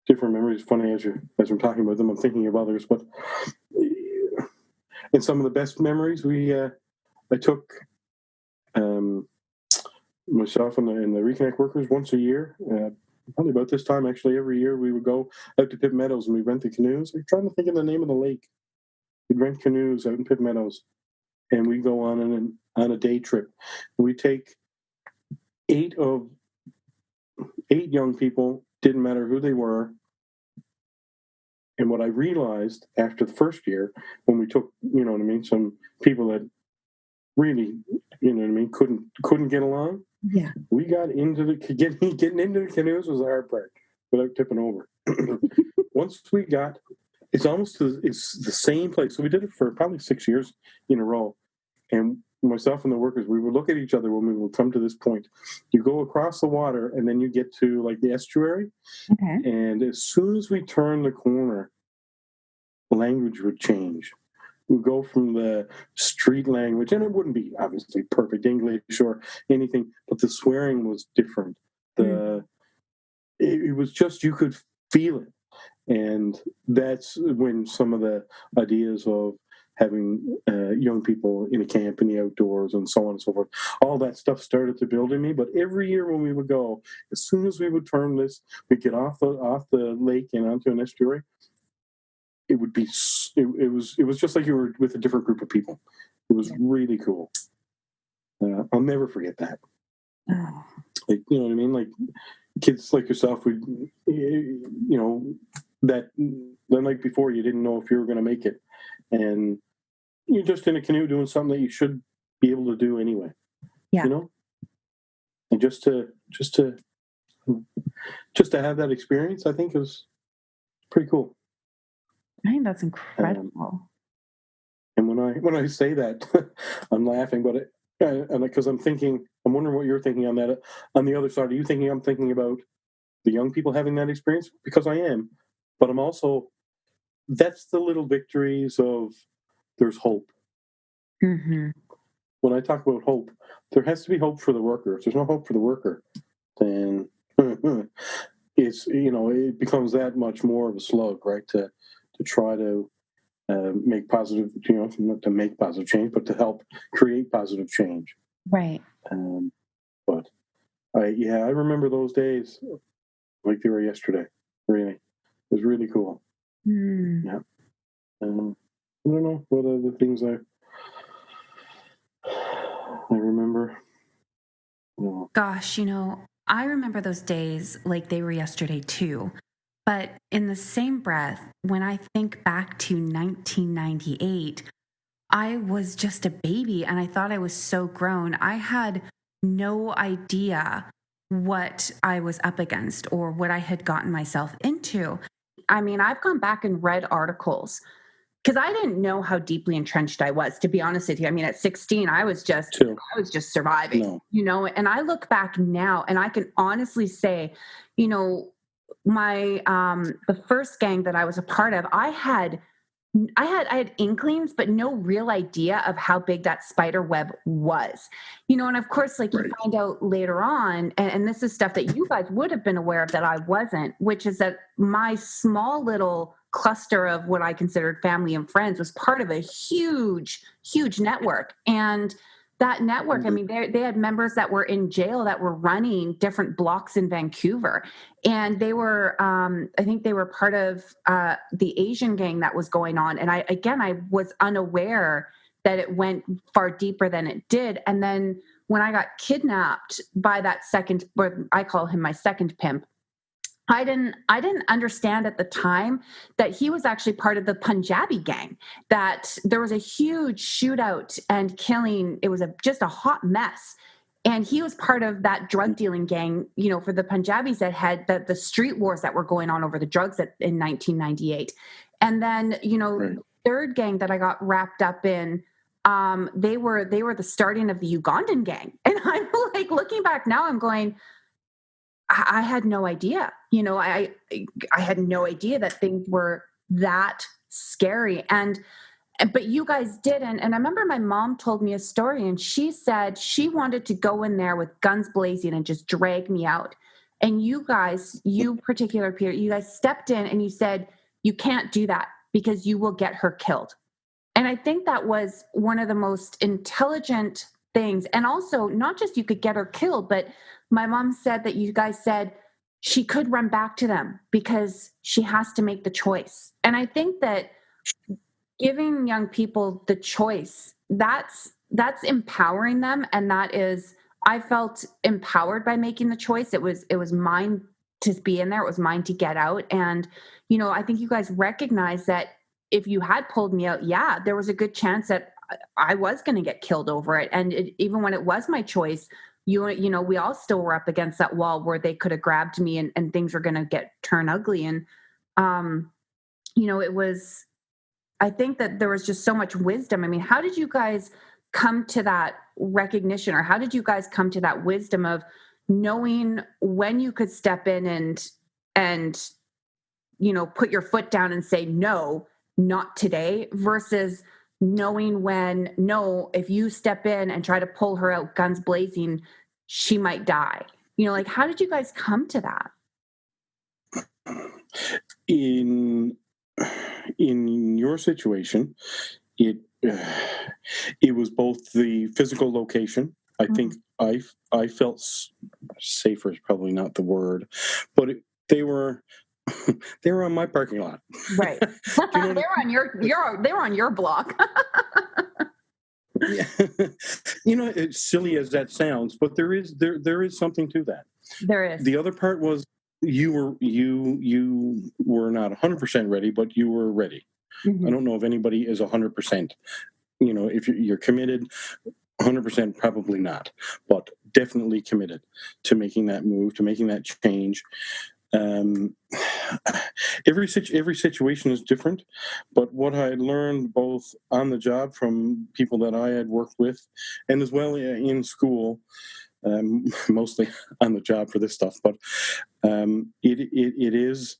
different memories. Funny as we're talking about them, I'm thinking of others. But in some of the best memories, I took myself and the Reconnect workers once a year. Probably about this time, actually, every year we would go out to Pitt Meadows and we rent the canoes. I'm trying to think of the name of the lake. We'd rent canoes out in Pitt Meadows, and we'd go on a day trip. We take 8 young people, didn't matter who they were. And what I realized after the first year, when we took, some people that really, couldn't get along. Yeah. We got into getting into the canoes was the hard part without tipping over. Once we got, it's the same place. So we did it for probably 6 years in a row. And myself and the workers, we would look at each other when we would come to this point. You go across the water, and then you get to like the estuary. Okay. And as soon as we turn the corner, language would change. We'd go from the street language, and it wouldn't be obviously perfect English or anything, but the swearing was different. It was just, you could feel it. And that's when some of the ideas of having young people in a camp in the outdoors and so on and so forth, all that stuff started to build in me. But every year when we would go, as soon as we would turn this, we'd get off the lake and onto an estuary. It would be, it was just like you were with a different group of people. It was really cool. I'll never forget that. Like, you know what I mean? Like, kids like yourself would, that the night before you didn't know if you were going to make it, and you're just in a canoe doing something that you should be able to do anyway. Yeah. And just to have that experience, I think is pretty cool. I think that's incredible. And when I say that, I'm laughing, but because I'm wondering what you're thinking on that. On the other side, are you thinking I'm thinking about the young people having that experience? Because I am, but I'm also, that's the little victories of there's hope. Mm-hmm. When I talk about hope, there has to be hope for the worker. If there's no hope for the worker, then it's, it becomes that much more of a slug, right? To try to make positive, not to make positive change, but to help create positive change. Right. But I remember those days like they were yesterday. Really, it was really cool. Yeah. I don't know what are the things I remember. Gosh, I remember those days like they were yesterday too. But in the same breath, when I think back to 1998, I was just a baby and I thought I was so grown. I had no idea what I was up against or what I had gotten myself into. I mean, I've gone back and read articles because I didn't know how deeply entrenched I was, to be honest with you. I mean, at 16, I was just surviving, and I look back now and I can honestly say, my the first gang that I was a part of, I had inklings, but no real idea of how big that spider web was, and of course, like, you find out later on, and this is stuff that you guys would have been aware of that I wasn't, which is that my small little cluster of what I considered family and friends, was part of a huge, huge network. And that network, I mean, they had members that were in jail that were running different blocks in Vancouver. And they were, I think they were part of the Asian gang that was going on. And I was unaware that it went far deeper than it did. And then when I got kidnapped by that second, or I call him my second pimp, I didn't understand at the time that he was actually part of the Punjabi gang, that there was a huge shootout and killing. It was just a hot mess. And he was part of that drug dealing gang, for the Punjabis that had the street wars that were going on over the drugs in 1998. And then, Right. the third gang that I got wrapped up in, they were the starting of the Ugandan gang. And I'm like, looking back now, I'm going, I had no idea. I had no idea that things were that scary. But you guys didn't. And I remember my mom told me a story, and she said she wanted to go in there with guns blazing and just drag me out. And you guys, you particular Peter, you guys stepped in and you said, you can't do that because you will get her killed. And I think that was one of the most intelligent things. And also, not just you could get her killed, but my mom said that you guys said she could run back to them because she has to make the choice. And I think that giving young people the choice, that's empowering them. And that is, I felt empowered by making the choice. It was mine to be in there. It was mine to get out. And, I think you guys recognize that if you had pulled me out, yeah, there was a good chance that I was going to get killed over it. And even when it was my choice, we all still were up against that wall where they could have grabbed me and things were going to turn ugly. And, it was, I think that there was just so much wisdom. I mean, how did you guys come to that recognition, or how did you guys come to that wisdom of knowing when you could step in and put your foot down and say, no, not today, versus knowing when, no, if you step in and try to pull her out guns blazing, she might die? How did you guys come to that? In your situation, it was both the physical location. I think I felt safer is probably not the word, but they were on my parking lot. Right. They were on your block. Yeah. It's silly as that sounds, but there is something to that. There is. The other part was you were not 100% ready, but you were ready. Mm-hmm. I don't know if anybody is 100%. If you're committed, 100% probably not, but definitely committed to making that move, to making that change. Every situation is different, but what I learned both on the job from people that I had worked with, and as well in school, mostly on the job for this stuff, but it is,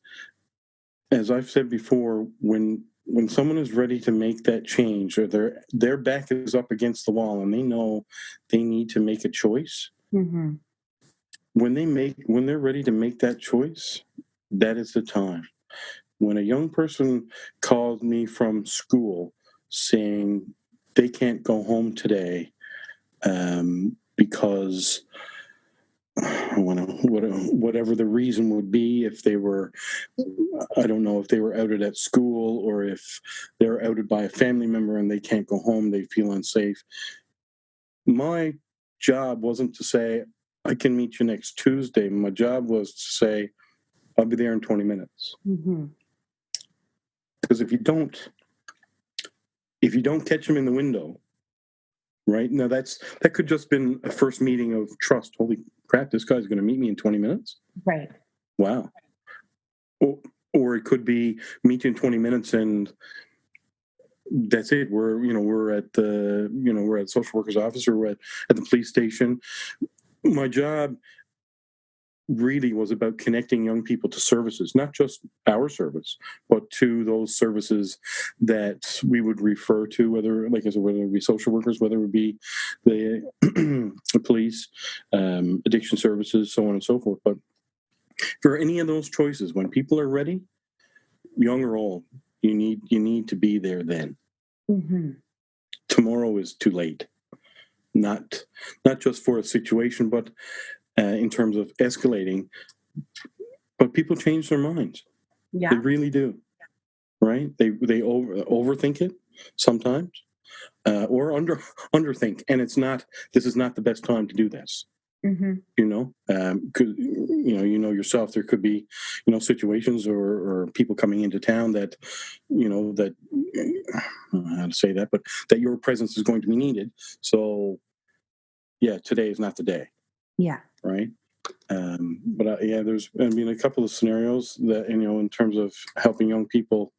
as I've said before, when someone is ready to make that change, or their back is up against the wall and they know they need to make a choice. Mm-hmm. When they're ready to make that choice, that is the time. When a young person called me from school saying they can't go home today because whatever the reason would be, if they were, I don't know, if they were outed at school or if they're outed by a family member and they can't go home, they feel unsafe. My job wasn't to say, I can meet you next Tuesday. My job was to say, I'll be there in 20 minutes. Mm-hmm. Because if you don't catch them in the window, right? Now that could just been a first meeting of trust. Holy crap, this guy's going to meet me in 20 minutes. Right. Wow. Or it could be meet you in 20 minutes and that's it. We're at the social worker's office, or we're at the police station. My job really was about connecting young people to services, not just our service, but to those services that we would refer to, whether it be social workers, whether it be the police, addiction services, so on and so forth. But for any of those choices, when people are ready, young or old, you need to be there then. Mm-hmm. Tomorrow is too late. Not just for a situation, but in terms of escalating. But people change their minds. Yeah. They really do. Right? They overthink it sometimes, or underthink, and this is not the best time to do this. Mm-hmm. Yourself, there could be, situations or people coming into town that, that, I don't know how to say that, but that your presence is going to be needed. So, yeah, today is not the day. Yeah. Right. There's, a couple of scenarios that, in terms of helping young people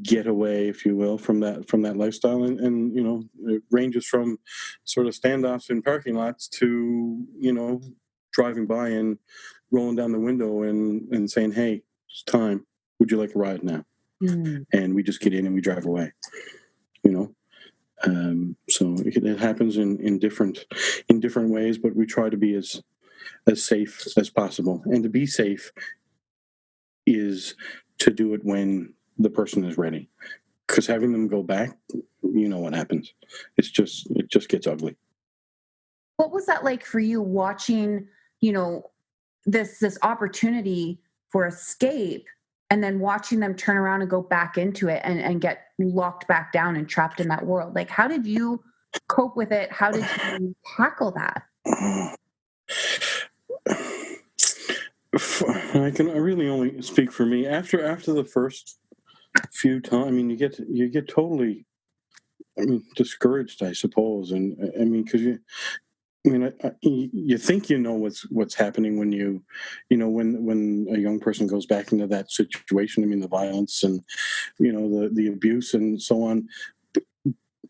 get away, if you will, from that lifestyle, and it ranges from sort of standoffs in parking lots to driving by and rolling down the window and saying, "Hey, it's time. Would you like a ride now?" And we just get in and we drive away. So it happens in different ways, but we try to be as safe as possible, and to be safe is to do it when the person is ready, because having them go back, what happens. It just gets ugly. What was that like for you, watching, this opportunity for escape, and then watching them turn around and go back into it and get locked back down and trapped in that world? Like, how did you cope with it? How did you tackle that? I can really only speak for me. After the first few times, you get totally, discouraged, I suppose, and because you think what's happening when when a young person goes back into that situation. The violence and the abuse and so on.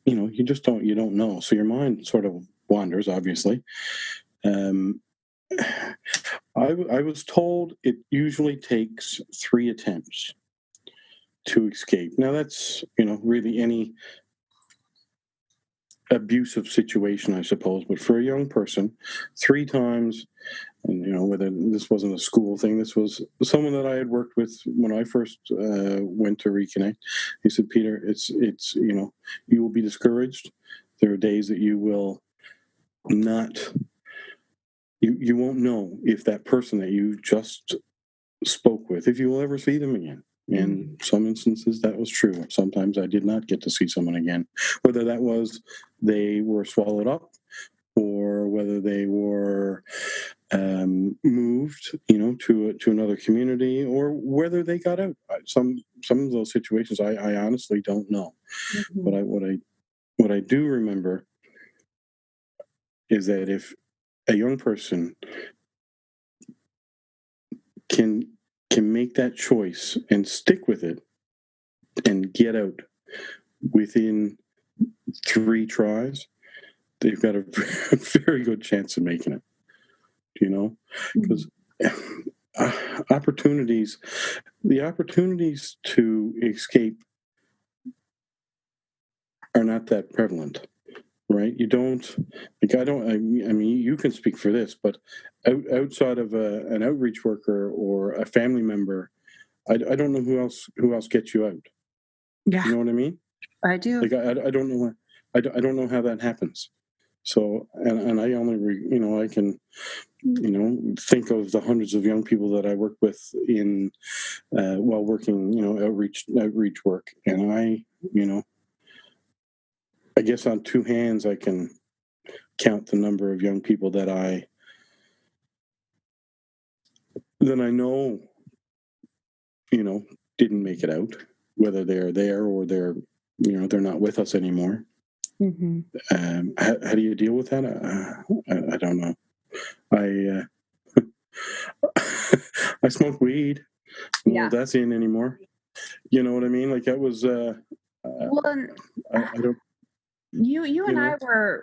You just don't know. So your mind sort of wanders, obviously. I was told it usually takes 3 attempts to escape. Now that's, really any abusive situation, I suppose. But for a young person, 3 times, and, whether this wasn't a school thing, this was someone that I had worked with when I first went to Reconnect. He said, "Peter, it's you will be discouraged. There are days that you will not, you won't know if that person that you just spoke with, if you will ever see them again." In some instances, that was true. Sometimes I did not get to see someone again, whether that was they were swallowed up, or whether they were moved, to another community, or whether they got out. Some of those situations, I honestly don't know. But what I do remember is that if a young person can make that choice and stick with it and get out within 3 tries, they've got a very good chance of making it. Because the opportunities to escape are not that prevalent, right? You don't, you can speak for this, but outside of an outreach worker or a family member, I don't know who else gets you out. Yeah. You know what I mean? I do. Like, I don't know. I don't know how that happens. So, and I only, I can, think of the hundreds of young people that I work with in, while working, outreach work. And I guess on 2 hands, I can count the number of young people that I know, didn't make it out, whether they're there or they're not with us anymore. How do you deal with that? I don't know. I smoke weed. Yeah. Well, that's in anymore. You know what I mean? Like, that was. Well, I don't. You and I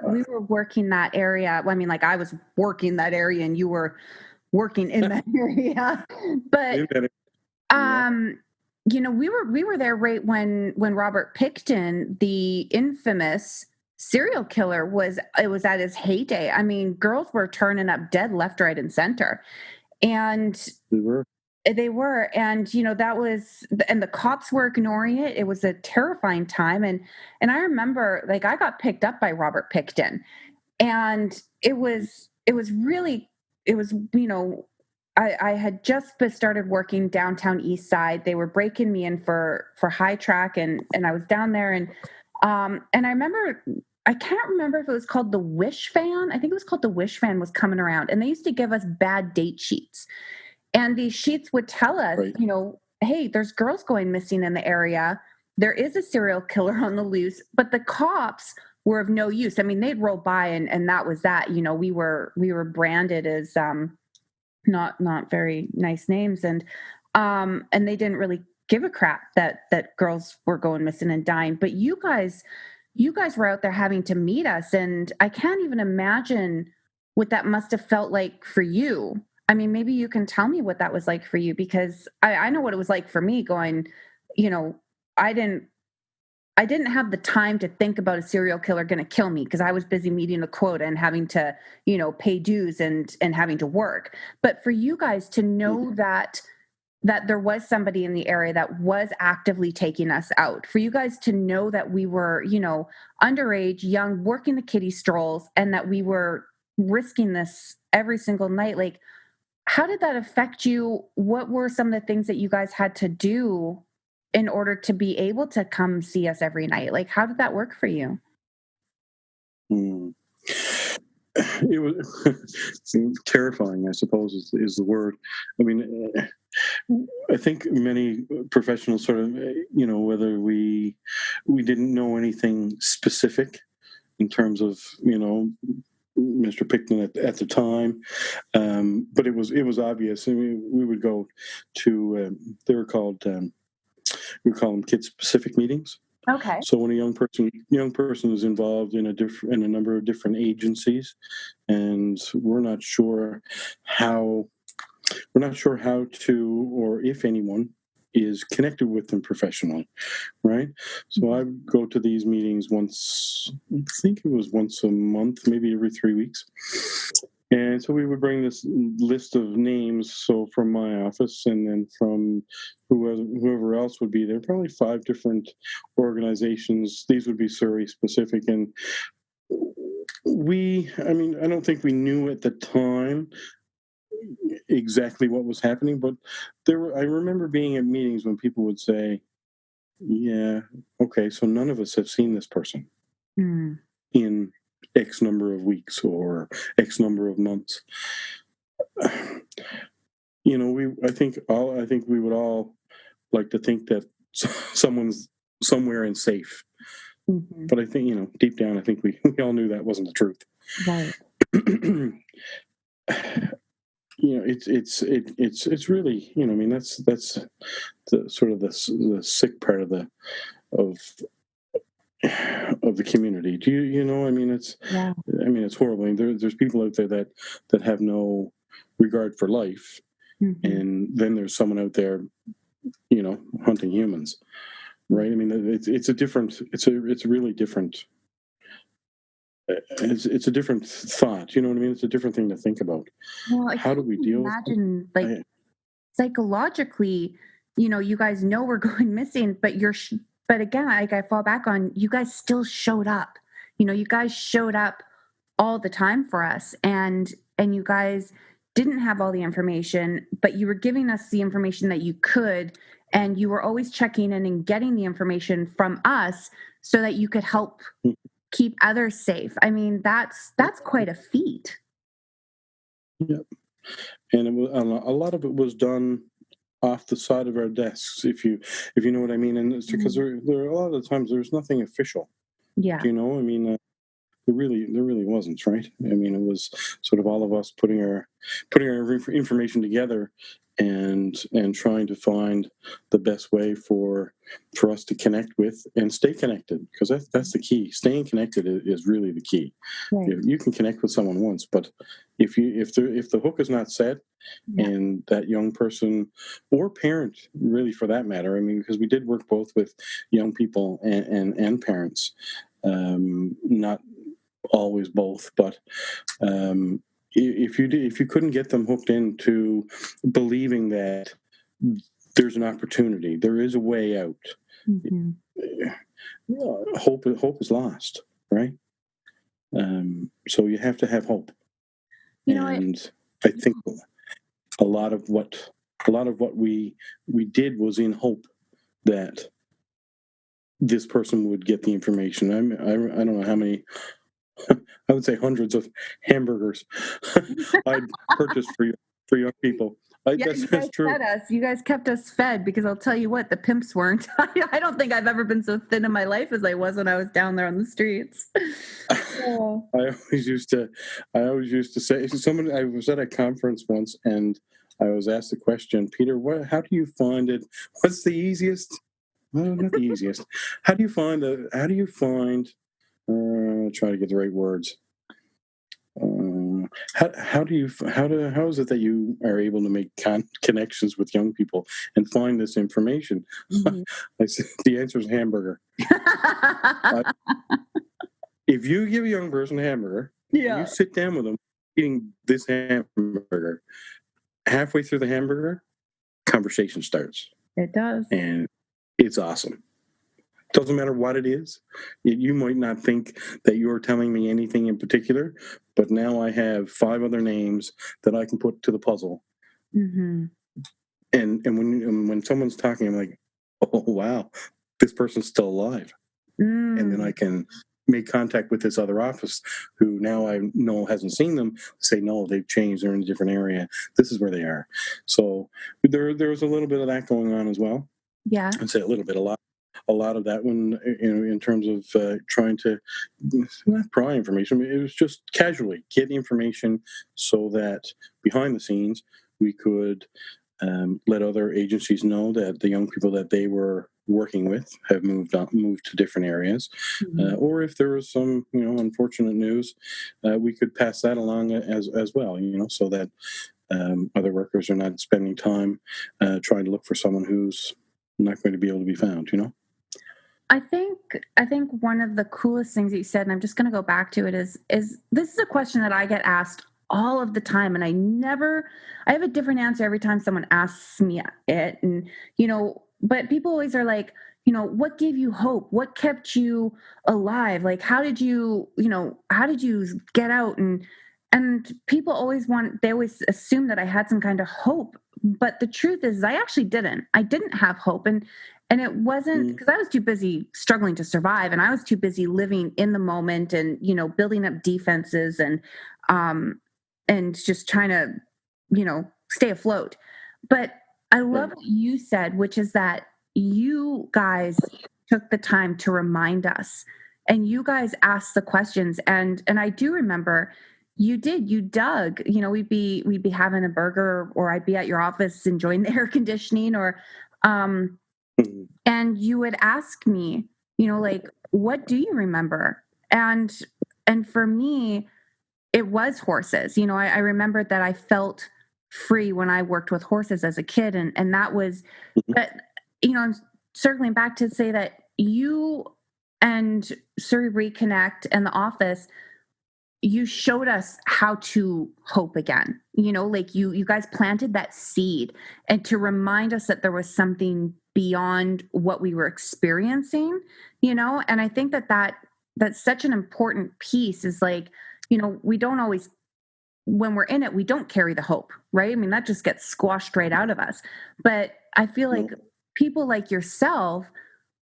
we were working that area. Well, like, I was working that area and you were working in that area. But we were there right when Robert Pickton, the infamous serial killer, was at his heyday. Girls were turning up dead left, right, and center. And we were. They were, and that was, and the cops were ignoring it. It was a terrifying time, and I remember, like, I got picked up by Robert Pickton, and it was really, it was, I had just started working downtown East Side. They were breaking me in for high track, and I was down there, and I remember, I can't remember if it was called the Wish Van. I think it was called the Wish Van was coming around, and they used to give us bad date sheets. And these sheets would tell us, Right. hey, there's girls going missing in the area. There is a serial killer on the loose, but the cops were of no use. I mean, they'd roll by and that was that. We were branded as not very nice names, and they didn't really give a crap that girls were going missing and dying. But you guys were out there having to meet us, and I can't even imagine what that must have felt like for you. I mean, maybe you can tell me what that was like for you, because I know what it was like for me going, you know, I didn't I didn't have the time to think about a serial killer going to kill me because I was busy meeting a quota and having to, pay dues and having to work. But for you guys to know that there was somebody in the area that was actively taking us out, for you guys to know that we were, underage, young, working the kiddie strolls, and that we were risking this every single night, like, how did that affect you? What were some of the things that you guys had to do in order to be able to come see us every night? Like, how did that work for you? Hmm. It was terrifying, I suppose, is the word. I mean, I think many professionals sort of, whether we didn't know anything specific in terms of, Mr. Pickton at the time, but it was obvious. I mean, we would go to they were called we call them kid specific meetings. Okay. So when a young person is involved in a number of different agencies, and how we're not sure how to, or if anyone is connected with them professionally, right? So I would go to these meetings once, I think it was once a month, maybe every 3 weeks. And so we would bring this list of names, so from my office and then from whoever else would be there, probably 5 different organizations. These would be Surrey specific. And I don't think we knew at the time exactly what was happening, but I remember being at meetings when people would say, yeah, okay, so none of us have seen this person Mm. in X number of weeks or X number of months. I think we would all like to think that someone's somewhere and safe. Mhm. But I think, deep down, I think we all knew that wasn't the truth. Right. It's really, I mean, that's the sort of the sick part of of the community. Do you know? I mean, Yeah. it's horrible. I mean, there's people out there that have no regard for life, Mhm. and then there's someone out there, hunting humans, right? I mean, it's a really different. It's a different thought. You know what I mean? It's a different thing to think about. Well, I How do can't we even deal with imagine, like, it? psychologically, you guys know we're going missing, but again, like, I fall back on, you guys still showed up. You guys showed up all the time for us, and you guys didn't have all the information, but you were giving us the information that you could, and you were always checking in and getting the information from us so that you could help keep others safe. I mean, that's quite a feat. Yeah, and a lot of it was done off the side of our desks, if you know what I mean. And it's because Mm. there a lot of the times there's nothing official. Yeah. Do you know? I mean, there really wasn't, right? I mean, it was sort of all of us putting our information together and trying to find the best way for us to connect with and stay connected, because that's the key. Staying connected is really the key. Right. You can connect with someone once, but if the hook is not set, Yeah. and that young person or parent, really, for that matter, I mean, because we did work both with young people and parents, not always both, but if you couldn't get them hooked into believing that there's an opportunity. There is a way out. Mm-hmm. Hope is lost, right? So you have to have hope. And I think a lot of what we did was in hope that this person would get the information. I don't know how many. I would say hundreds of hamburgers I'd purchased for young people. That's true. Fed us. You guys kept us fed, because I'll tell you what, the pimps weren't. I don't think I've ever been so thin in my life as I was when I was down there on the streets. Yeah. I always used to say, I was at a conference once and I was asked the question, Peter, how do you find it? What's the easiest? Well, not the easiest. How do you find try to get the right words. How is it that you are able to make connections with young people and find this information? Mm-hmm. I said the answer is hamburger. If you give a young person a hamburger, you sit down with them eating this hamburger, halfway through the hamburger, conversation starts. It does, and it's awesome. Doesn't matter what it is. You might not think that you're telling me anything in particular, but now I have 5 other names that I can put to the puzzle. Mm-hmm. And when someone's talking, I'm like, oh wow, this person's still alive. And then I can make contact with this other office who now I know hasn't seen them, say, no, they've changed, they're in a different area. This is where they are. So there was a little bit of that going on as well. Yeah. I'd say a lot of that one, in terms of trying to not pry information, it was just casually get information so that behind the scenes we could let other agencies know that the young people that they were working with have moved to different areas, or if there was some unfortunate news, we could pass that along as well, so that other workers are not spending time trying to look for someone who's not going to be able to be found. I think one of the coolest things that you said, and I'm just going to go back to it, is this is a question that I get asked all of the time, and I have a different answer every time someone asks me it. And but people always are like, what gave you hope? What kept you alive? Like, how did you get out? And people always assume that I had some kind of hope, but the truth is I actually didn't. I didn't have hope, and it wasn't because I was too busy struggling to survive, and I was too busy living in the moment and building up defenses and just trying to stay afloat. But I love what you said, which is that you guys took the time to remind us, and you guys asked the questions, and I do remember you dug. We'd be having a burger, or I'd be at your office enjoying the air conditioning, or and you would ask me, like, what do you remember? And for me, it was horses. I remembered that I felt free when I worked with horses as a kid. And that was, but, I'm circling back to say that you and Surrey Reconnect and the office, you showed us how to hope again. Like you guys planted that seed, and to remind us that there was something beyond what we were experiencing, and I think that's such an important piece, is like, we don't always, when we're in it, we don't carry the hope, right? I mean, that just gets squashed right out of us. But I feel like people like yourself,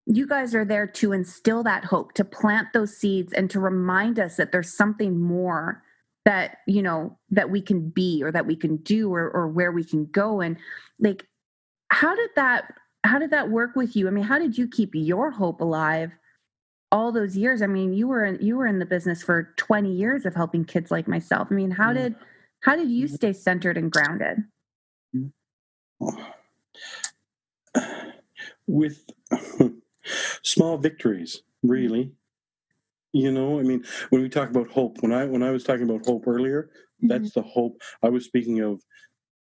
you guys are there to instill that hope, to plant those seeds, and to remind us that there's something more that, that we can be, or that we can do, or where we can go. And like, how did that work with you? I mean, how did you keep your hope alive all those years? I mean, you were in the business for 20 years of helping kids like myself. I mean, how did you stay centered and grounded? With small victories, really. I mean, when we talk about hope, when I was talking about hope earlier, that's the hope I was speaking of.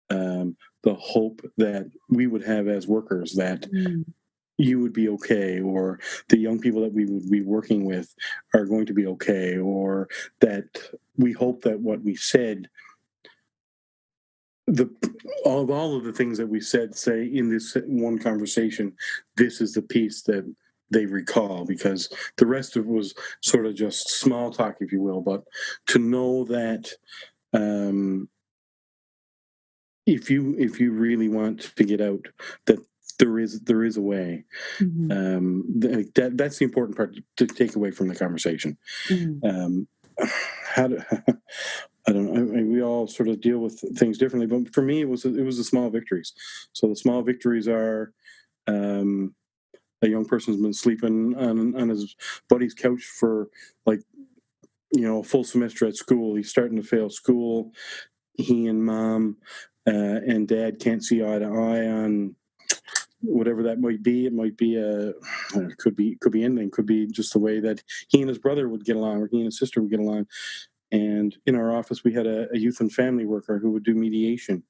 The hope that we would have as workers, that you would be okay, or the young people that we would be working with are going to be okay, or that we hope that what we said the of all of the things that we said, say in this one conversation, this is the piece that they recall, because the rest of it was sort of just small talk, if you will. But to know that if you really want to get out, that there is a way. That's the important part to take away from the conversation. How to I don't know. We all sort of deal with things differently, but for me, it was the small victories. So the small victories are a young person's been sleeping on his buddy's couch for like a full semester at school. He's starting to fail school. He and mom and dad can't see eye to eye on whatever that might be. It might be could be anything. Could be just the way that he and his brother would get along, or he and his sister would get along. And in our office, we had a youth and family worker who would do mediation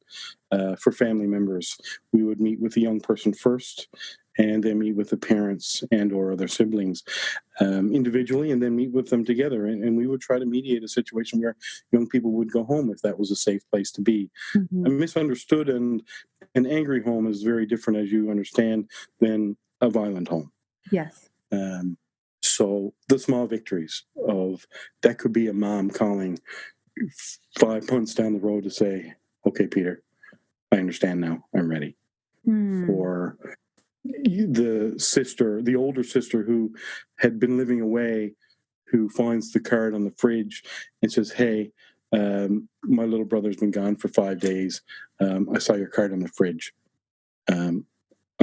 for family members. We would meet with the young person first, and then meet with the parents and or their siblings individually, and then meet with them together. And we would try to mediate a situation where young people would go home if that was a safe place to be. A misunderstood and an angry home is very different, as you understand, than a violent home. Yes. So the small victories of that could be a mom calling 5 months down the road to say, okay, Peter, I understand now. I'm ready. Or the older sister who had been living away, who finds the card on the fridge and says, hey, my little brother's been gone for 5 days. I saw your card on the fridge. I'm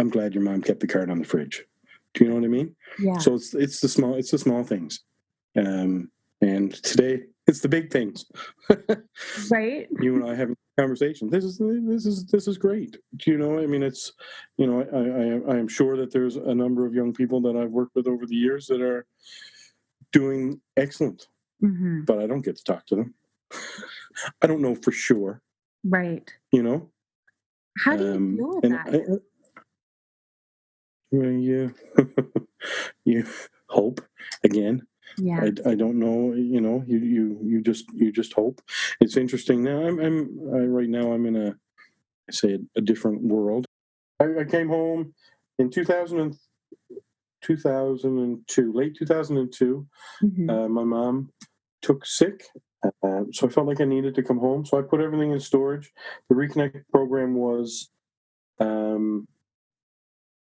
glad your mom kept the card on the fridge. Do you know what I mean? Yeah. So it's the small things, and today it's the big things. Right. You and I having a conversation. This is great. Do you know? I mean, it's I am sure that there's a number of young people that I've worked with over the years that are doing excellent, but I don't get to talk to them. I don't know for sure. Right. How do you deal with that? You hope again. Yeah. I don't know. You just hope. It's interesting. Now right now I'm in a different world. I came home in 2002, late 2002. My mom took sick, so I felt like I needed to come home. So I put everything in storage. The Reconnect program was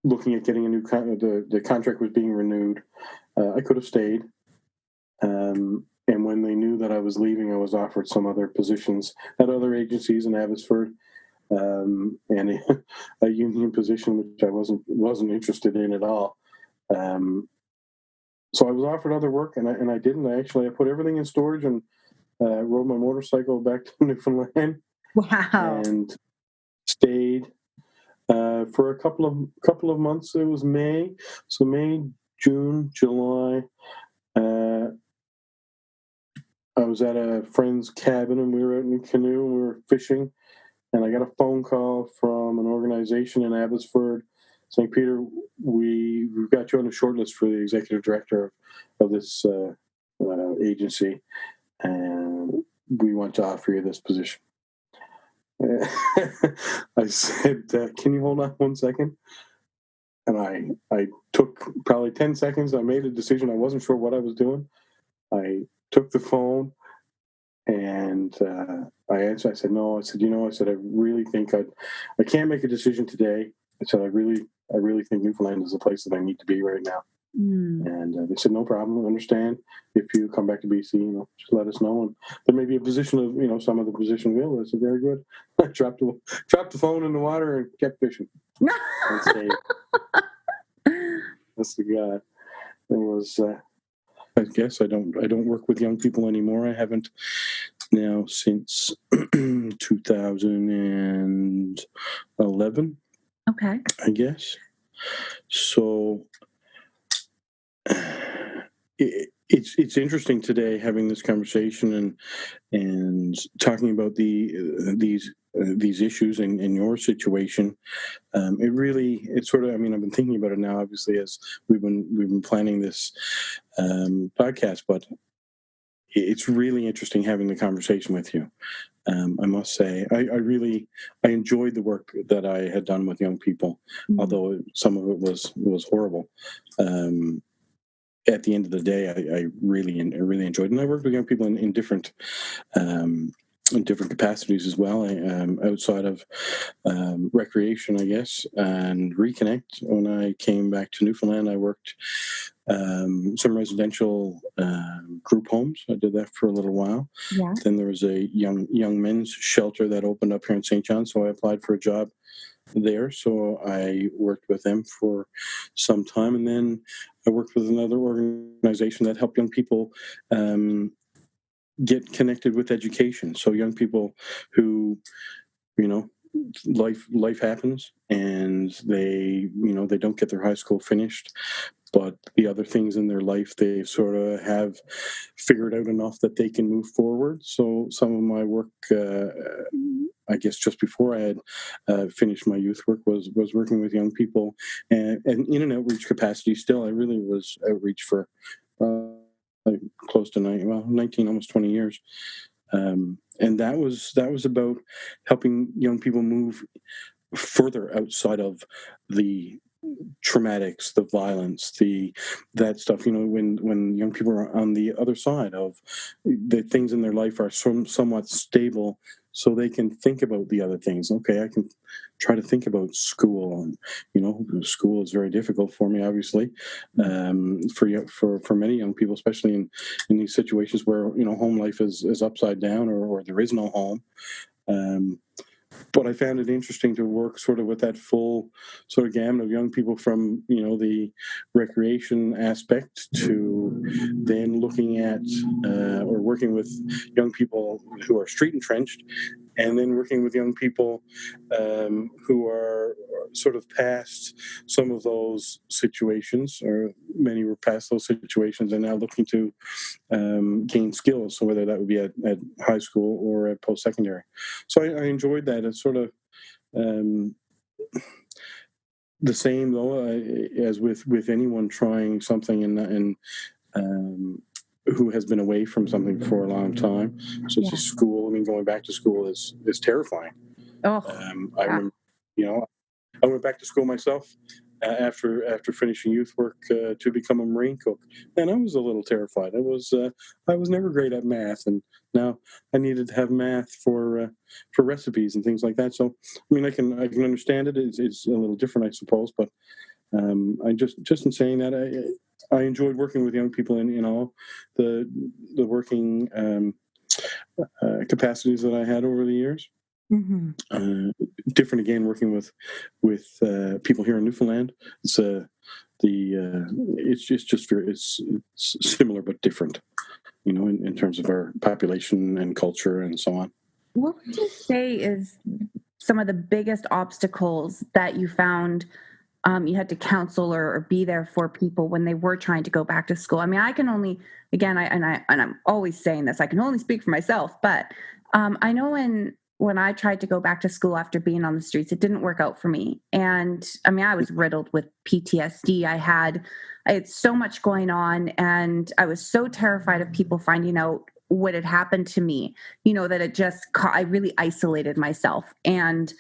looking at getting a new the contract was being renewed. I could have stayed. And when they knew that I was leaving, I was offered some other positions at other agencies in Abbotsford, and a union position which I wasn't interested in at all. So I was offered other work, and I didn't. I put everything in storage and rode my motorcycle back to Newfoundland. Wow. And stayed for a couple of months. It was May, June, July. I was at a friend's cabin, and we were out in a canoe, and we were fishing, and I got a phone call from an organization in Abbotsford saying, Peter, we've got you on the short list for the executive director of this agency, and we want to offer you this position. I said, can you hold on 1 second? And I took probably 10 seconds. I made a decision. I wasn't sure what I was doing. I took the phone and I answered. I said, no. I said, I really think I can't make a decision today. I said, I really think Newfoundland is the place that I need to be right now. And they said, no problem. I understand. If you come back to BC, just let us know. And there may be a position of, some of the position available. I said, very good. I dropped the phone in the water and kept fishing. And stayed. That's the guy. It was. I guess I don't work with young people anymore. I haven't now since 2011. Okay. I guess. So it's interesting today having this conversation and talking about these issues and your situation. It's sort of, I've been thinking about it now, obviously, as we've been planning this podcast, but it's really interesting having the conversation with you. I must say, I enjoyed the work that I had done with young people, although some of it was horrible. At the end of the day, I really enjoyed it. And I worked with young people um, in different capacities as well, outside of recreation, I guess, and Reconnect. When I came back to Newfoundland, I worked some residential group homes. I did that for a little while. Yeah. Then there was a young men's shelter that opened up here in St. John, so I applied for a job there. So I worked with them for some time, and then I worked with another organization that helped young people get connected with education. So young people who, you know, life happens, and they don't get their high school finished, but the other things in their life they sort of have figured out enough that they can move forward. So some of my work, I guess, just before I had finished my youth work, was working with young people, and in an outreach capacity. Still, I really was outreach for like close to 19, almost 20 years. And that was about helping young people move further outside of the traumatics, the violence, that stuff. When young people are on the other side of the things in their life are somewhat stable, so they can think about the other things. Okay, I can try to think about school, and school is very difficult for me, obviously, for many young people, especially in these situations where home life is upside down, or there is no home. But I found it interesting to work sort of with that full sort of gamut of young people, from the recreation aspect to then looking at or working with young people who are street entrenched, and then working with young people who are sort of past some of those situations, or many were past those situations and now looking to gain skills. So whether that would be at high school or at post-secondary. So I enjoyed that. It's sort of the same, though, as with anyone trying something and who has been away from something for a long time, such as school. I mean, going back to school is terrifying. Oh, I remember, I went back to school myself after finishing youth work to become a Marine cook, and I was a little terrified. I was never great at math, and now I needed to have math for recipes and things like that. So, I mean, I can understand it. It's a little different, I suppose, but I just in saying that, I enjoyed working with young people in all the working capacities that I had over the years. Different again, working with people here in Newfoundland. It's it's similar but different, in terms of our population and culture and so on. what would you say is some of the biggest obstacles that you found you had to counsel or be there for people when they were trying to go back to school? I mean, I can only, again, I'm always saying this, I can only speak for myself, but I know when I tried to go back to school after being on the streets, it didn't work out for me. And I mean, I was riddled with PTSD. I had so much going on, and I was so terrified of people finding out what had happened to me, that it just, I really isolated myself. And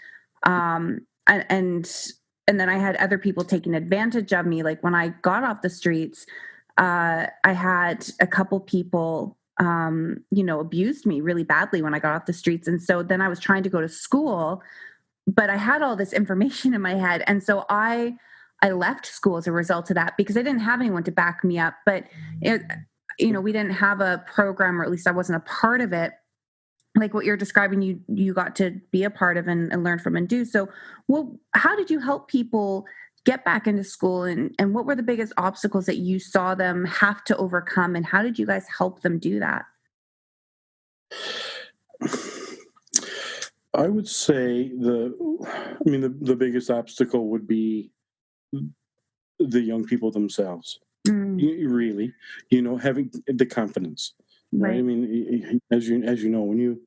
then I had other people taking advantage of me. Like when I got off the streets, I had a couple people, abused me really badly when I got off the streets. And so then I was trying to go to school, but I had all this information in my head. And so I left school as a result of that, because I didn't have anyone to back me up. But we didn't have a program, or at least I wasn't a part of it, like what you're describing, you got to be a part of and learn from and do. So, how did you help people get back into school, and what were the biggest obstacles that you saw them have to overcome, and how did you guys help them do that? I would say the biggest obstacle would be the young people themselves. Really, having the confidence. Right. I mean, as you know, when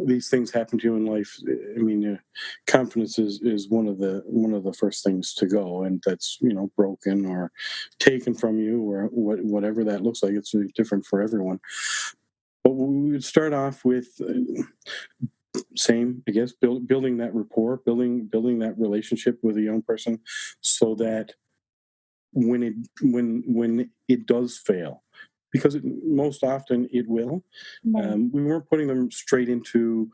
these things happen to you in life, I mean, confidence is one of the first things to go, and that's broken or taken from you, or whatever that looks like. It's different for everyone. But we would start off with same, I guess, building that rapport, building that relationship with a young person, so that when it does fail, because most often it will. Right. We weren't putting them straight into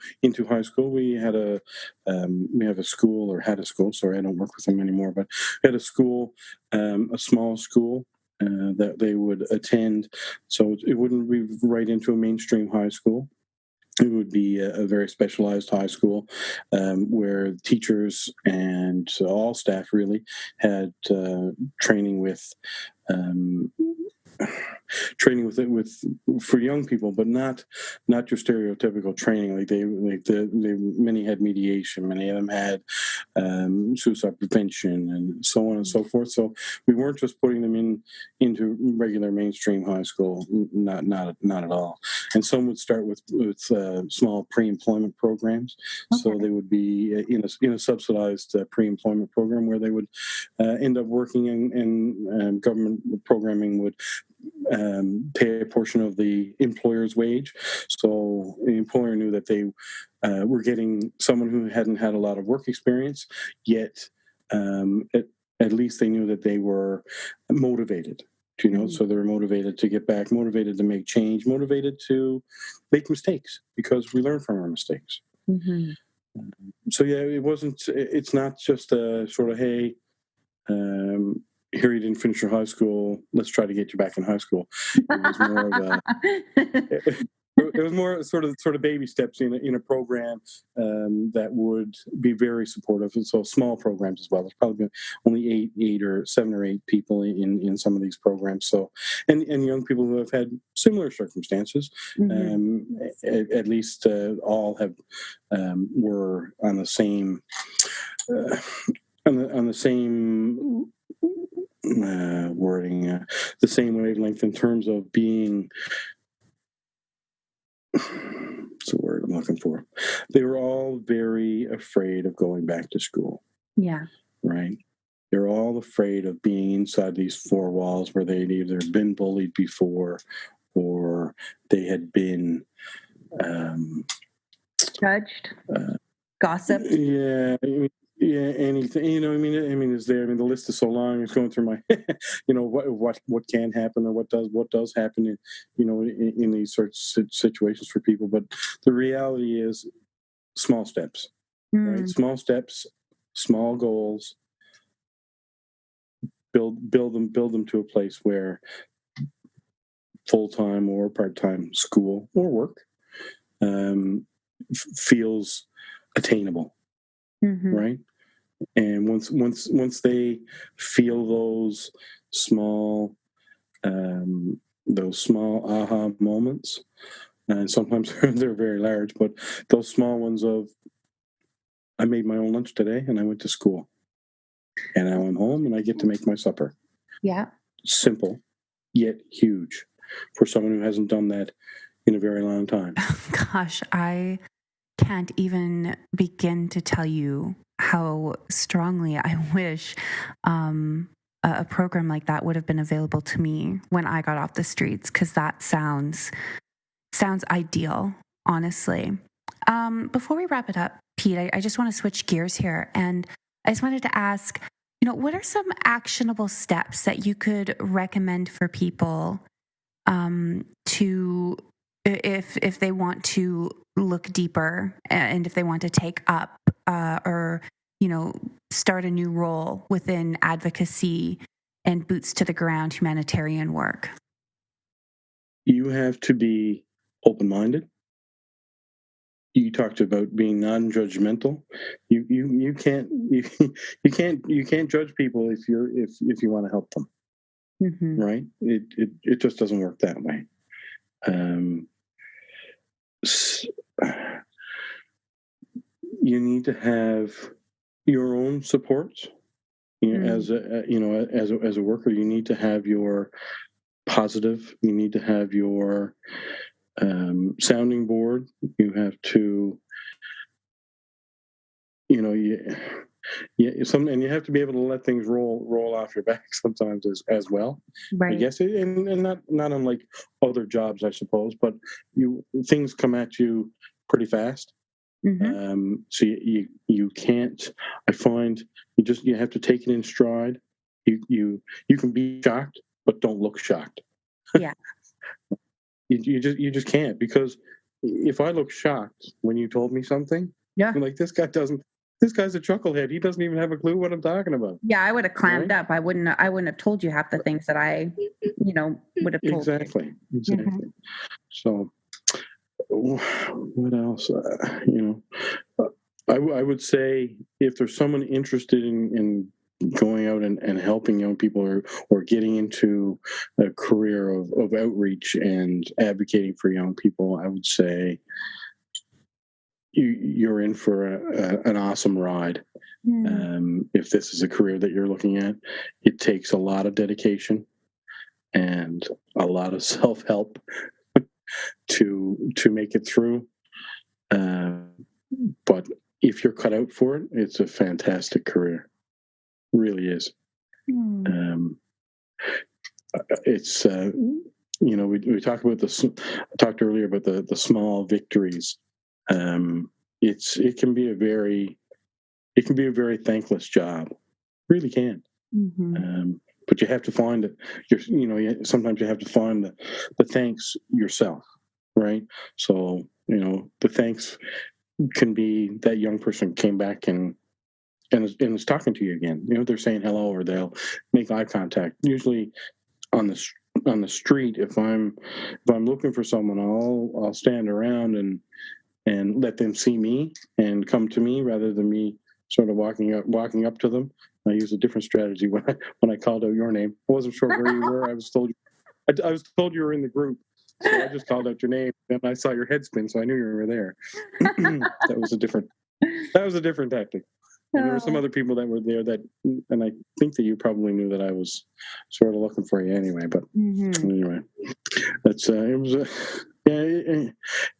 high school. We had we have a school, or had a school. Sorry, I don't work with them anymore. But we had a school, a small school that they would attend. So it wouldn't be right into a mainstream high school. It would be a very specialized high school where teachers and all staff really had training with um, for young people, but not your stereotypical training. They many had mediation, many of them had suicide prevention, and so on and so forth. So we weren't just putting them into regular mainstream high school, not at all. And some would start with small pre-employment programs. Okay. So they would be in a subsidized pre-employment program where they would end up working, and government programming would pay a portion of the employer's wage. So the employer knew that they were getting someone who hadn't had a lot of work experience, yet at least they knew that they were motivated. So they were motivated to get back, motivated to make change, motivated to make mistakes, because we learn from our mistakes. Mm-hmm. So yeah, it's not just a sort of, hey, here you didn't finish your high school, let's try to get you back in high school. It was more of a it was more sort of baby steps in a program that would be very supportive. And so small programs as well. There's probably only eight or 7 or 8 people in some of these programs. So and young people who have had similar circumstances, at least all have were on the same on the same wording, the same wavelength in terms of being. What's the word I'm looking for? They were all very afraid of going back to school. Yeah. Right. They're all afraid of being inside these 4 walls where they'd either been bullied before, or they had been Judged, gossiped. Yeah. Yeah, anything, I mean, is there? I mean, the list is so long. It's going through my, what can happen, or what does happen, in these sorts of situations for people. But the reality is, small steps, right? Small steps, small goals. Build them to a place where full-time or part-time school or work feels attainable, right? And once they feel those small aha moments, and sometimes they're very large, but those small ones of, I made my own lunch today, and I went to school, and now I'm home and I get to make my supper. Yeah. Simple, yet huge for someone who hasn't done that in a very long time. Gosh, I can't even begin to tell you how strongly I wish a program like that would have been available to me when I got off the streets, because that sounds ideal, honestly. Before we wrap it up, Pete, I just want to switch gears here, and I just wanted to ask, what are some actionable steps that you could recommend for people to, if they want to look deeper, and if they want to take up or start a new role within advocacy and boots to the ground humanitarian work? You have to be open-minded. You talked about being non-judgmental. You can't judge people if you want to help them. Right? It just doesn't work that way. You need to have your own supports. As a worker, you need to have your positive. You need to have your sounding board. You have to, yeah, and you have to be able to let things roll off your back sometimes as well. I Right. guess, and not unlike other jobs, I suppose. But things come at you pretty fast. Mm-hmm. So you can't. I find you have to take it in stride. You can be shocked, but don't look shocked. Yeah. You just can't, because if I look shocked when you told me something, Yeah. I'm like, this guy's a chucklehead. He doesn't even have a clue what I'm talking about. Yeah, I would have clammed Right? up. I wouldn't have told you half the things that I, would have told you. Exactly. Mhm. Exactly. So what else? I would say, if there's someone interested in going out and helping young people, or getting into a career of outreach and advocating for young people, I would say you're in for an awesome ride. Mm. If this is a career that you're looking at, it takes a lot of dedication and a lot of self-help to make it through. But if you're cut out for it, it's a fantastic career. It really is. Mm. Um, it's we talk about I talked earlier about the small victories. It can be a very thankless job. Really can. Mhm. But you have to find it. Sometimes you have to find the thanks yourself, right? So the thanks can be that young person came back and is talking to you again. They're saying hello, or they'll make eye contact. Usually on the street, if I'm looking for someone, I'll stand around and let them see me and come to me, rather than me sort of walking up to them. I use a different strategy when I called out your name. I wasn't sure where you were. I was told you were in the group, so I just called out your name, and I saw your head spin, so I knew you were there. That was a different tactic. And there were some Oh. other people that were there and I think that you probably knew that I was sort of looking for you anyway. But Mhm. anyway, that's it was yeah.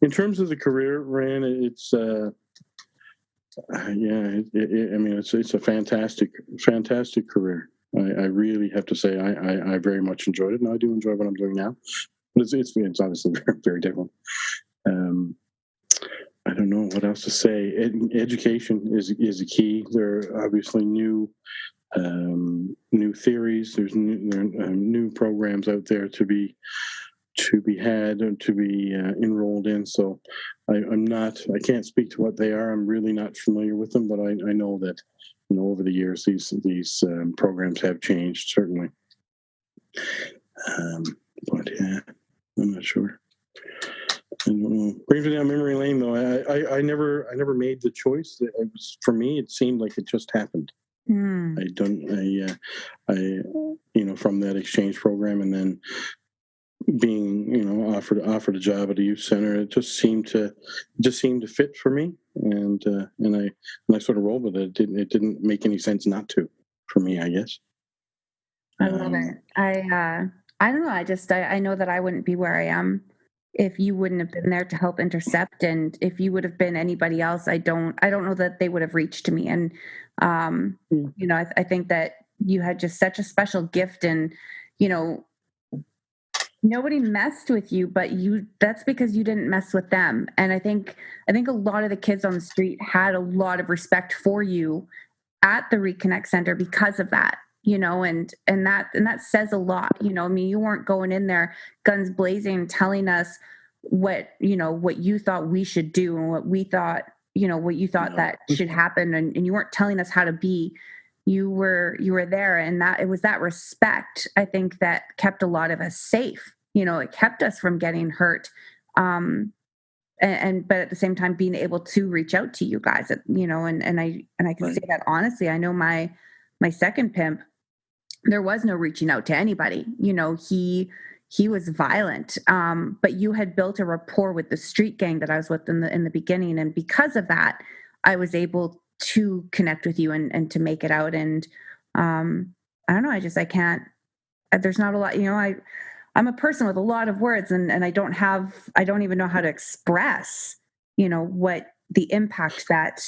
In terms of the career, Ryan, it's yeah. I mean, it's a fantastic career. I really have to say I very much enjoyed it, and I do enjoy what I'm doing now. But it's obviously very, very different. Um, I don't know what else to say. Education is a key. There are obviously new theories. There are new programs out there to be had and to be enrolled in. So I can't speak to what they are. I'm really not familiar with them, but I know that over the years these programs have changed, certainly. Um, but yeah, I'm not sure. I don't know. Brings me down memory lane, though. I never made the choice. For me, it seemed like it just happened. Mm. I don't. From that exchange program, and then being offered a job at a youth center, it just seemed to fit for me, and I sort of rolled with it. It didn't make any sense not to, for me, I guess. I love it. I don't know. I know that I wouldn't be where I am if you wouldn't have been there to help intercept, and if you would have been anybody else, I don't know that they would have reached to me. And Mm. I think that you had just such a special gift, and you know nobody messed with you, but that's because you didn't mess with them. And I think a lot of the kids on the street had a lot of respect for you at the Reconnect Center because of that. And that says a lot. I mean, you weren't going in there guns blazing telling us what you thought we should do, and what you thought No. that should happen, and you weren't telling us how to be. You were there, and that it was that respect, I think, that kept a lot of us safe. It kept us from getting hurt. But at the same time being able to reach out to you guys, and I can say Right. that honestly. I know my second pimp, there was no reaching out to anybody. He was violent, but you had built a rapport with the street gang that I was with in the beginning, and because of that, I was able to connect with you and to make it out. And I don't know. I can't. There's not a lot. I'm a person with a lot of words, and I don't even know how to express, what the impact that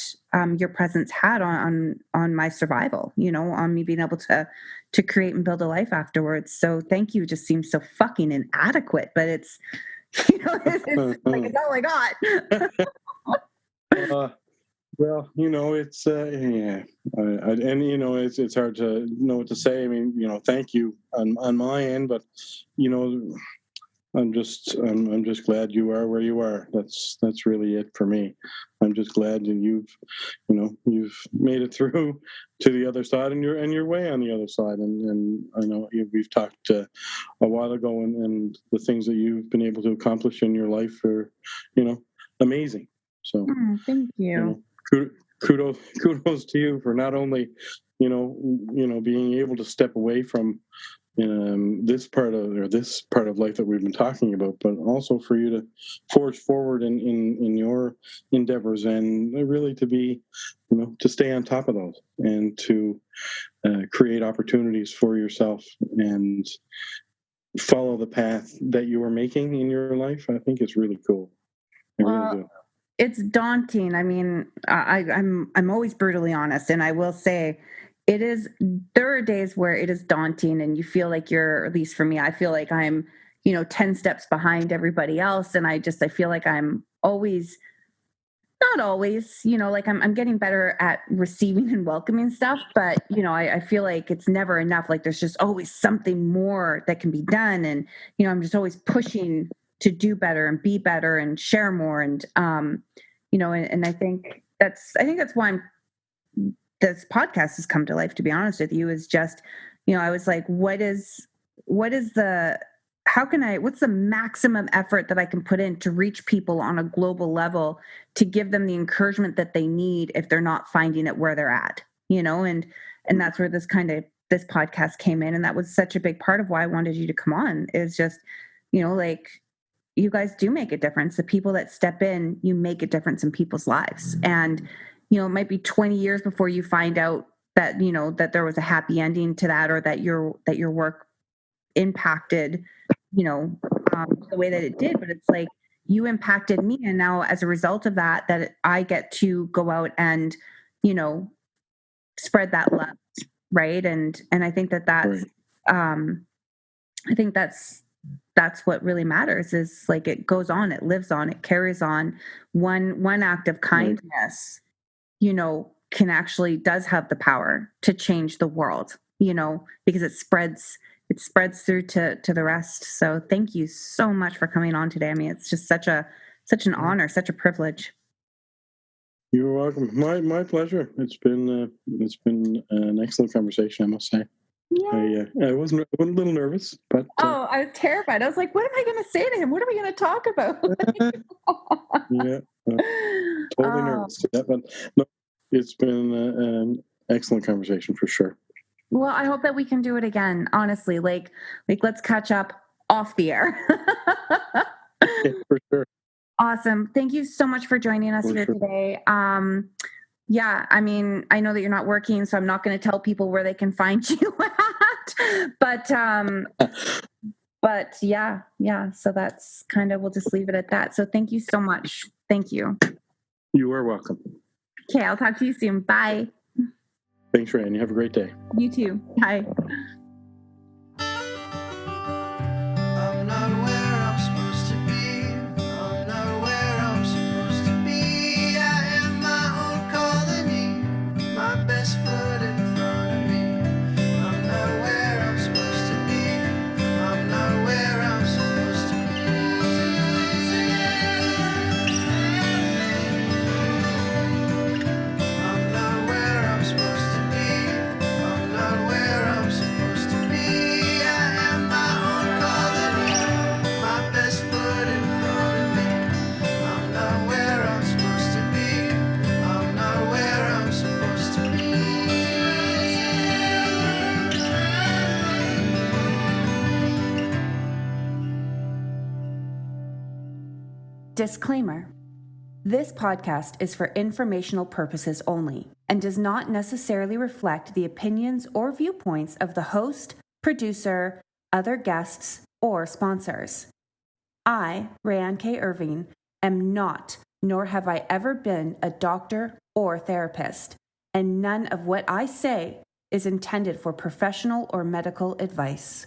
your presence had on my survival, on me being able to create and build a life afterwards. So thank you just seems so fucking inadequate, but it's, it's like, it's all I got. Well, it's yeah, and it's hard to know what to say. I mean, thank you on my end, but I'm just glad you are where you are. That's really it for me. I'm just glad that you've made it through to the other side, and you're way on the other side. And I know we've talked a while ago, and the things that you've been able to accomplish in your life are, amazing. So thank you. Kudos to you for not only, being able to step away from this part of life that we've been talking about, but also for you to forge forward in your endeavors, and really to be, to stay on top of those, and to create opportunities for yourself and follow the path that you are making in your life. I think it's really cool. I really do. It's daunting. I mean, I'm always brutally honest, and I will say there are days where it is daunting, and you feel like at least for me, I feel like I'm, 10 steps behind everybody else. And I feel like I'm always, not always, like I'm getting better at receiving and welcoming stuff, but, I feel like it's never enough. Like there's just always something more that can be done. And, I'm just always pushing to do better and be better and share more. And, and I think that's why this podcast has come to life, to be honest with you, is just, I was like, what's the maximum effort that I can put in to reach people on a global level, to give them the encouragement that they need if they're not finding it where they're at, and that's where this podcast came in. And that was such a big part of why I wanted you to come on, is just, like, you guys do make a difference. The people that step in, you make a difference in people's lives. And, it might be 20 years before you find out that, that there was a happy ending to that, or that your work impacted, the way that it did. But it's like, you impacted me. And now as a result of that I get to go out and, spread that love. Right. And I think that's, I think that's what really matters, is like, it goes on, it lives on, it carries on. One act of kindness, does have the power to change the world, because it spreads through to the rest. So thank you so much for coming on today. I mean, it's just such an honor, such a privilege. You're welcome. My pleasure. It's been an excellent conversation, I must say. Yeah. I was a little nervous, but I was terrified. I was like, what am I going to say to him? What are we going to talk about? Totally nervous. Yeah, but no, it's been an excellent conversation for sure. Well, I hope that we can do it again. Honestly, like let's catch up off the air. Yeah, for sure. Awesome. Thank you so much for joining us here today. Yeah, I mean, I know that you're not working, so I'm not going to tell people where they can find you at. But yeah. So that's kind of, we'll just leave it at that. So thank you so much. Thank you. You are welcome. Okay, I'll talk to you soon. Bye. Thanks, Rayanne. You have a great day. You too. Bye. I'm not where I'm supposed to be. I'm not where I'm supposed to be. I am my own colony, with my best foot in front of me. I'm not where I'm supposed to be. I'm not where I'm supposed to be. I'm not where I'm supposed to be. I'm not where I'm supposed to be. I am my own colony, my best foot in front of me. I'm not where I'm supposed to be. I'm not where I'm supposed to be. Disclaimer. This podcast is for informational purposes only and does not necessarily reflect the opinions or viewpoints of the host, producer, other guests, or sponsors. I, Rayanne K. Irving, am not nor have I ever been a doctor or therapist, and none of what I say is intended for professional or medical advice.